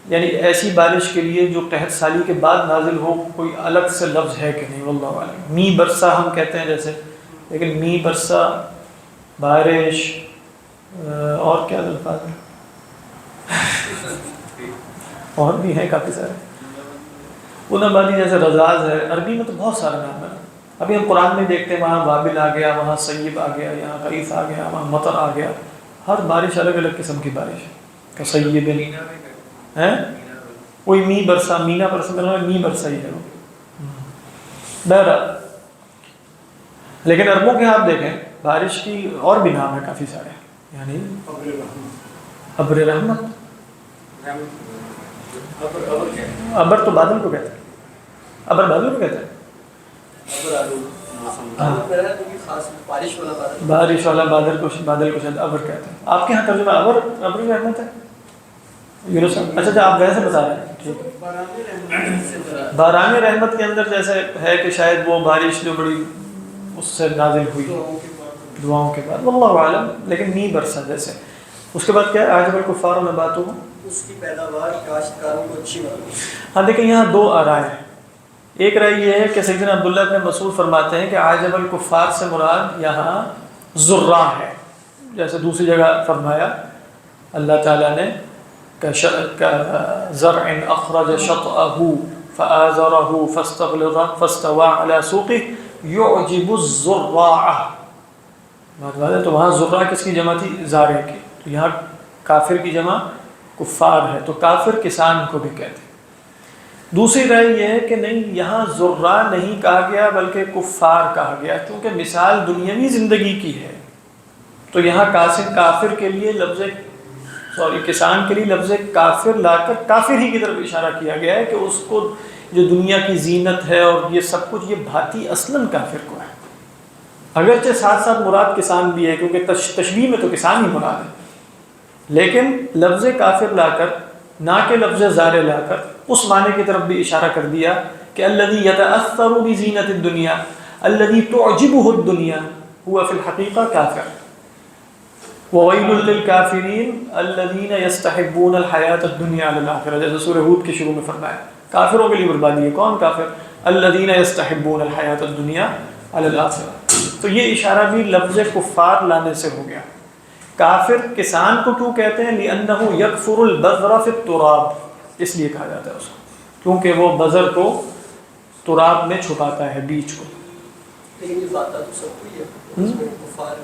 یعنی ایسی بارش کے لیے جو قحط سالی کے بعد نازل ہو کوئی الگ سے لفظ ہے کہ نہیں، واللہ عالم. می برسا ہم کہتے ہیں جیسے، لیکن می برسا، بارش، اور کیا الفاظ ہیں؟ اور بھی ہیں کافی سارے. نبالی جیسے رزاز ہے، عربی میں تو بہت سارے نام ہیں. ابھی ہم قرآن میں دیکھتے ہیں وہاں وابل آ گیا، وہاں سیب آ گیا، یہاں غیث آ گیا، وہاں مطر آ گیا. ہر بارش الگ الگ قسم کی بارش ہے. کہ سیب ہے وہی می برسا، مینا برسا میں می برسا ہی ہے وہ. بہرحال لیکن عربوں کے آپ دیکھیں بارش کی اور بھی نام ہے کافی سارے، یعنی ابر رحمت. ابر تو بادل کو کہتے ہیں، ابر بادل کو کہتے ہیں. بارش والا بادل کو شاید ابر کہتے ہیں. آپ کے یہاں ترجمہ ابر رحمت ہے. اچھا آپ ویسے بتا رہے ہیں. ٹھیک ہے. باران رحمت کے اندر جیسے ہے کہ شاید وہ بارش جو بڑی اس سے نازل ہوئی دعاؤں کے بعد، واللہ عالم. لیکن می برسا جیسے. اس کے بعد کیا ہے؟ اعجب الکفار نباتہ، اس کی پیداوار کاشتکاروں کو اچھی معلوم. ہاں دیکھیں یہاں دو رائے ہیں. ایک رائے یہ ہے کہ سیدنا عبداللہ بن مسعود فرماتے ہیں کہ اعجب الکفار سے مراد یہاں زرع ہے، جیسے دوسری جگہ فرمایا اللہ تعالیٰ نے زرع اخرج شطأه فآزره فاستغلظ فاستوى على سوقه يعجب الزراع. تو وہاں زرع کس کی جمع تھی؟ زارع کی. تو یہاں کافر کی جمع کفار ہے، تو کافر کسان کو بھی کہتے ہیں. دوسری رائے یہ ہے کہ نہیں، یہاں زرع نہیں کہا گیا بلکہ کفار کہا گیا، کیونکہ مثال دنیاوی زندگی کی ہے. تو یہاں کافر کے لیے کسان کے لیے لفظ کافر لا کر کافر ہی کی طرف اشارہ کیا گیا ہے کہ اس کو جو دنیا کی زینت ہے اور یہ سب کچھ یہ بھاتی اصلاً کافر کو ہے. اگرچہ ساتھ ساتھ مراد کسان بھی ہے، کیونکہ تشبیہ میں تو کسان ہی مراد ہے، لیکن لفظ کافر لا کر نہ کہ لفظ زارع لا کر اس معنی کی طرف بھی اشارہ کر دیا کہ الذی یتأثر بزینت الدنیا الذی تعجبہ الدنیا هو فی الحقیقہ کافر. وَوَيْلٌ لِّلْكَافِرِينَ الَّذِينَ يَسْتَحِبُّونَ الْحَيَاةَ الدُّنْيَا عَلَى الْآخِرَةِ. جیسے سورہ ہود کے شروع میں فرمایا کافروں کے لیے بربادی ہے. کون کافر؟ الَّذِينَ يَسْتَحِبُّونَ الْحَيَاةَ الدُّنْيَا عَلَى الْآخِرَةِ. تو یہ اشارہ بھی لفظ کفار لانے سے ہو گیا. کافر کسان کو کیوں کہتے ہیں؟ لِأَنَّهُ يَكْفُرُ الْبَذْرَ فِي التُّرَابِ، اس لیے کہا جاتا ہے اس کو کیونکہ وہ بذر کو تراب میں چھپاتا ہے، بیج کو۔ لیکن یہ بات تو سب کو ہی ہے، اس میں کفار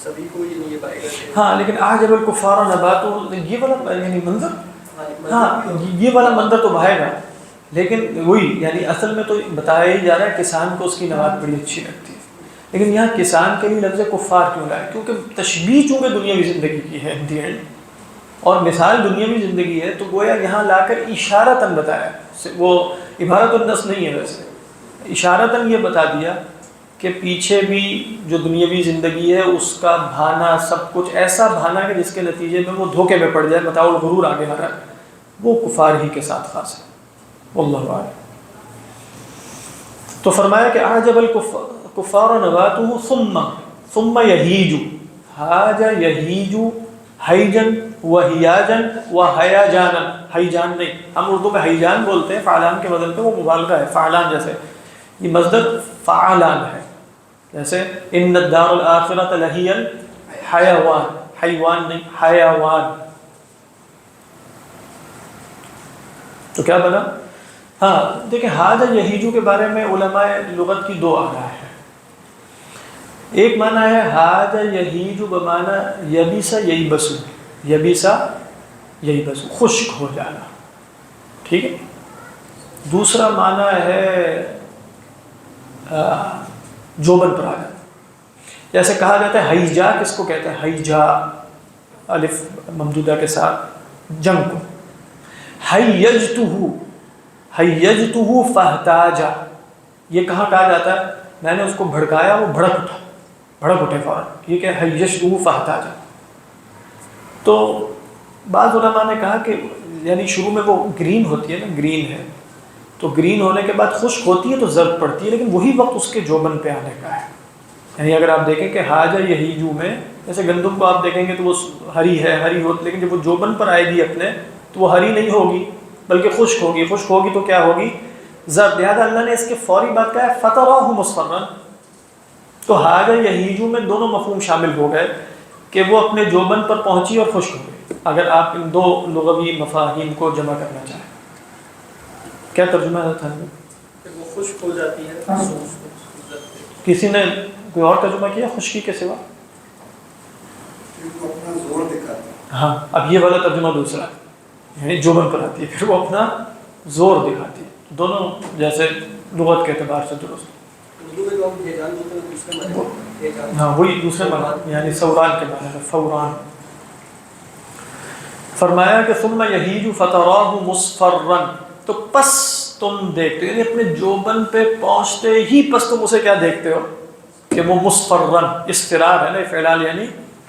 سبھی کو یہ نہیں پائے گا۔ ہاں لیکن اعجب الکفار نباتہ، یہ والا یعنی منظر، ہاں یہ والا منظر تو بھائے گا، لیکن وہی یعنی اصل میں تو بتایا ہی جا رہا ہے کسان کو اس کی نبات بڑی اچھی لگتی ہے، لیکن یہاں کسان کے لیے لفظ کفار کیوں لائے؟ کیونکہ تشبیہ چونکہ دنیاوی زندگی کی ہے دی اینڈ، اور مثال دنیاوی زندگی ہے، تو گویا یہاں لا کر اشارتاً بتایا، وہ عبارت النص نہیں ہے، ویسے اشارتاً یہ بتا دیا کہ پیچھے بھی جو دنیاوی زندگی ہے اس کا بھانا سب کچھ ایسا بھانا کہ جس کے نتیجے میں وہ دھوکے میں پڑ جائے، متاع الغرور آگے آ رہا ہے، وہ کفار ہی کے ساتھ خاص ہے، واللہ اعلم۔ تو فرمایا کہ اعجب الکفار نباتہ ثم یہیج، حاج یہیج حیجن و ہیاجن و حیاجانا، حیجان نہیں، ہم اردو میں حیجان بولتے ہیں، فعلان کے وزن پہ وہ مبالغہ ہے، فعلان جیسے یہ مصدر فعلان ہے، جیسے ان الدار الآخرۃ لہی الحیوان، حیوان نہیں حیوان، تو کیا بنا؟ ہاں دیکھیں حاج یہیجو کے بارے میں علماء لغت کی دو آراء ہیں، ایک معنی ہے حاج یہیجو بمعنی یبیس ییبسو، یبیسا ییبسو خشک ہو جانا، ٹھیک ہے، دوسرا معنی ہے جوبن پر آ جانا، جیسے کہا جاتا ہے حیجا، کس کو کہتے ہیں؟ حیجا الف ممدودہ کے ساتھ جنگ کو، حیجتہ فاحتاجا، یہ کہاں کہا جاتا ہے؟ میں نے اس کو بھڑکایا، وہ بھڑک اٹھے فوراً، یہ کہ حیجتہ فاحتاجا۔ تو بعض علماء نے کہا کہ یعنی شروع میں وہ گرین ہوتی ہے نا، گرین ہے، تو گرین ہونے کے بعد خشک ہوتی ہے تو زرد پڑتی ہے، لیکن وہی وقت اس کے جوبن پہ آنے کا ہے، یعنی اگر آپ دیکھیں کہ حاجہ یہیجو میں جیسے گندم کو آپ دیکھیں گے تو وہ ہری ہے، ہری ہوتی، لیکن جب وہ جوبن پر آئے گی اپنے تو وہ ہری نہیں ہوگی بلکہ خشک ہوگی، خشک ہوگی تو کیا ہوگی؟ زرد۔ لہٰذا اللہ نے اس کے فوری بات کہا ہے فَتَرَاهُ مُصْفَرًّا، تو حاجہ یہیجو میں دونوں مفہوم شامل ہو گئے کہ وہ اپنے جوبن پر پہنچی اور خشک ہو گئی، اگر آپ ان دو لغوی مفاہیم کو جمع کرنا چاہیں۔ کیا ترجمہ تھا؟ کہ وہ خشک ہو جاتی ہے، کسی نے کوئی اور ترجمہ کیا خشکی کے سوا؟ اپنا زور دکھاتا ہے۔ ہاں اب یہ والا ترجمہ دوسرا ہے، یعنی جوبن پر آتی ہے پھر وہ اپنا زور دکھاتی ہے، دونوں جیسے لغت کے اعتبار سے درست، ہاں وہی دوسرے معنی یعنی سوران کے معنی ہے، فوران۔ فرمایا کہ ثم یہیج فتراہ مصفرا، تو پس تم دیکھتے ہو، یعنی اپنے جوبن پہ پہنچتے ہی پس تم اسے کیا دیکھتے ہو کہ وہ مصفرا، اصفرار ہے نا فعلال، یعنی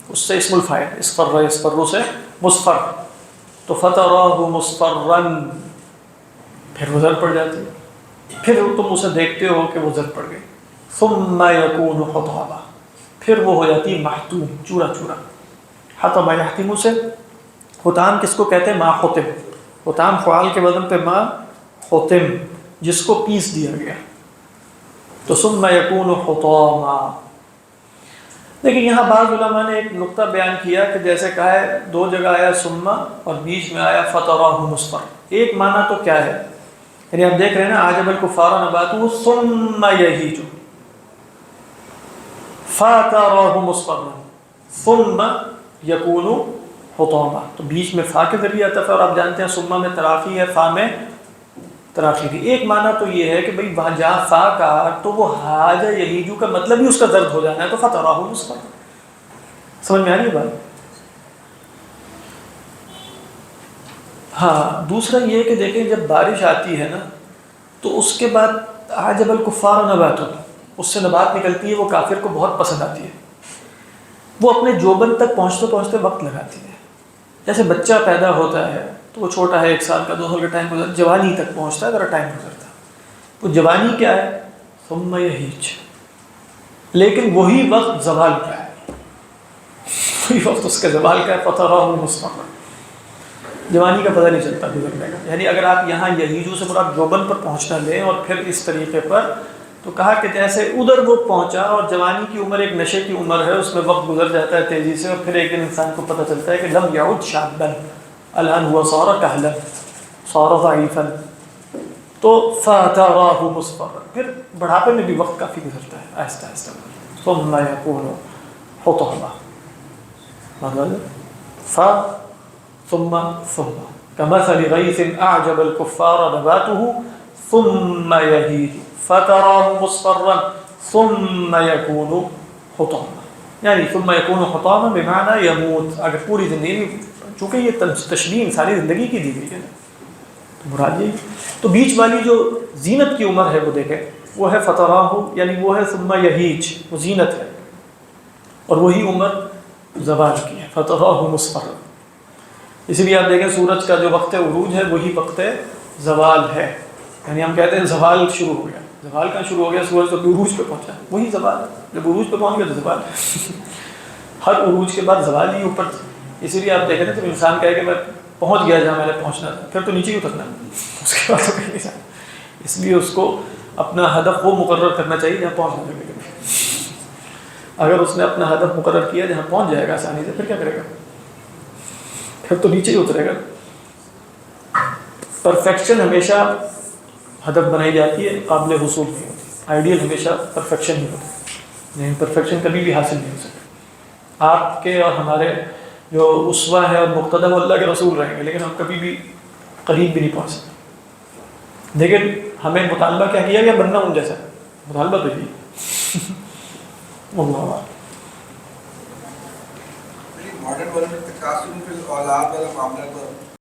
اس سے اسم الفاعل، اصفر یصفر سے مصفر، تو فتراہ مصفرا، پھر وہ زرد پڑ جاتی ہے، پھر تم اسے دیکھتے ہو کہ وہ زرد پڑ گئی، ثم یکون حطاما، پھر وہ ہو جاتی ہے محتوم، چورا چورا، حطم یحتم سے، حطام کس کو کہتے ہیں؟ ما حتم، حطام فعال کے وزن پہ ما حتم، جس کو پیس دیا گیا، تو ثم یکون حطاما۔ لیکن یہاں بعض علماء نے ایک نقطہ بیان کیا کہ جیسے کہا ہے دو جگہ آیا ثم اور بیچ میں آیا فتراہ مصفر، ایک معنی تو کیا ہے؟ یعنی آپ دیکھ رہے ہیں نا اعجب الکفار نباتہ ثم یہیج فتراہ مصفرا ثم یکون حطاما، تو بیچ میں فا کے ذریعے آتا ہے، اور آپ جانتے ہیں ثم میں تراخی ہے، فا میں تراخی تھی۔ ایک معنی تو یہ ہے کہ بھئی وہاں جہاں فا کہا تو وہ حاجہ یہیجو کا مطلب ہی اس کا درد ہو جانا ہے، تو فتراہ مصفرا، سمجھ میں آ رہی ہے بات؟ ہاں دوسرا یہ کہ دیکھیں جب بارش آتی ہے نا تو اس کے بعد اعجب الکفار نباتہ، اس سے نبات نکلتی ہے، وہ کافر کو بہت پسند آتی ہے، وہ اپنے جوبن تک پہنچتے پہنچتے وقت لگاتی ہے، جیسے بچہ پیدا ہوتا ہے تو وہ چھوٹا ہے، 1 سال کا 2 سال کا ٹائم گزرتا، جوانی تک پہنچتا ہے، ذرا ٹائم گزرتا ہے، وہ جوانی کیا ہے؟ ثم یہیج، لیکن وہی وقت زوال کا ہے، وہی وقت اس کا زوال کا ہے، فتراہ مصفرا، جوانی کا پتہ نہیں چلتا گزرنے کا، یعنی اگر آپ یہاں یہیجو سے مراد جوبن پر پہنچنا لیں اور پھر اس طریقے پر تو کہا کہ جیسے ادھر وہ پہنچا اور جوانی کی عمر ایک نشے کی عمر ہے، اس میں وقت گزر جاتا ہے تیزی سے، اور پھر ایک دن انسان کو پتہ چلتا ہے کہ لم یعد شابا الان هو صار کہلا صار ضعیفا، تو فتراه مصفرا، پھر بڑھاپے میں بھی وقت کافی گزرتا ہے آہستہ آہستہ، ثم يكون حطاما، ثم كمثل غيث أعجب الكفار نباته ثم يهيج فتراه مصفرا ثم يكون حطاما، یعنی ثم يكون حطاما بمعنى يموت، اگر پوری زندگی، چونکہ یہ تشبیہ انسانی زندگی کی دی گئی ہے تو مراد یہی، تو بیچ والی جو زینت کی عمر ہے وہ دیکھیں، وہ ہے فتراہ، یعنی وہ ہے ثم یہیج، وہ زینت ہے، اور وہی عمر زوال کی ہے، فتراہ مصفرا، اس لیے آپ دیکھیں سورج کا جو وقت عروج ہے وہی وقت زوال ہے، یعنی ہم کہتے ہیں زوال شروع ہو گیا، زوال کہاں شروع ہو گیا؟ سورج جب عروج پہ پہنچا، وہی زوال ہے، جب عروج پہ پہنچ گیا تو زوال ہے ہر عروج کے بعد زوال ہی اوپر، اسی لیے آپ دیکھیں نا جب انسان کہے کہ میں پہنچ گیا جہاں میں نے پہنچنا تھا، پھر تو نیچے ہی اترنا ہے، اس کے بعد تو کہیں نہیں جانا، اس لیے اس کو اپنا ہدف وہ مقرر کرنا چاہیے جہاں پہنچنا لگے گا، اگر اس نے اپنا ہدف مقرر کیا جہاں پہنچ جائے گا آسانی سے، پھر کیا کرے گا؟ پھر تو نیچے ہی اترے گا۔ پرفیکشن ہمیشہ ہدف بنائی جاتی ہے، قابل حصول نہیں ہوتی، آئیڈیل ہمیشہ پرفیکشن ہی ہوتی ہے، لیکن پرفیکشن کبھی بھی حاصل نہیں ہو سکتی۔ آپ کے اور ہمارے جو اسوہ ہے اور مقتدی وہ اللہ کے رسول رہیں گے، لیکن ہم کبھی بھی قریب بھی نہیں پہنچ سکتے، لیکن ہمیں مطالبہ کیا کیا گیا؟ بننا ان جیسا، مطالبہ تو یہی اللہ ماڈرن ورلڈ میں تکاثر فی الاولاد والا معاملہ تو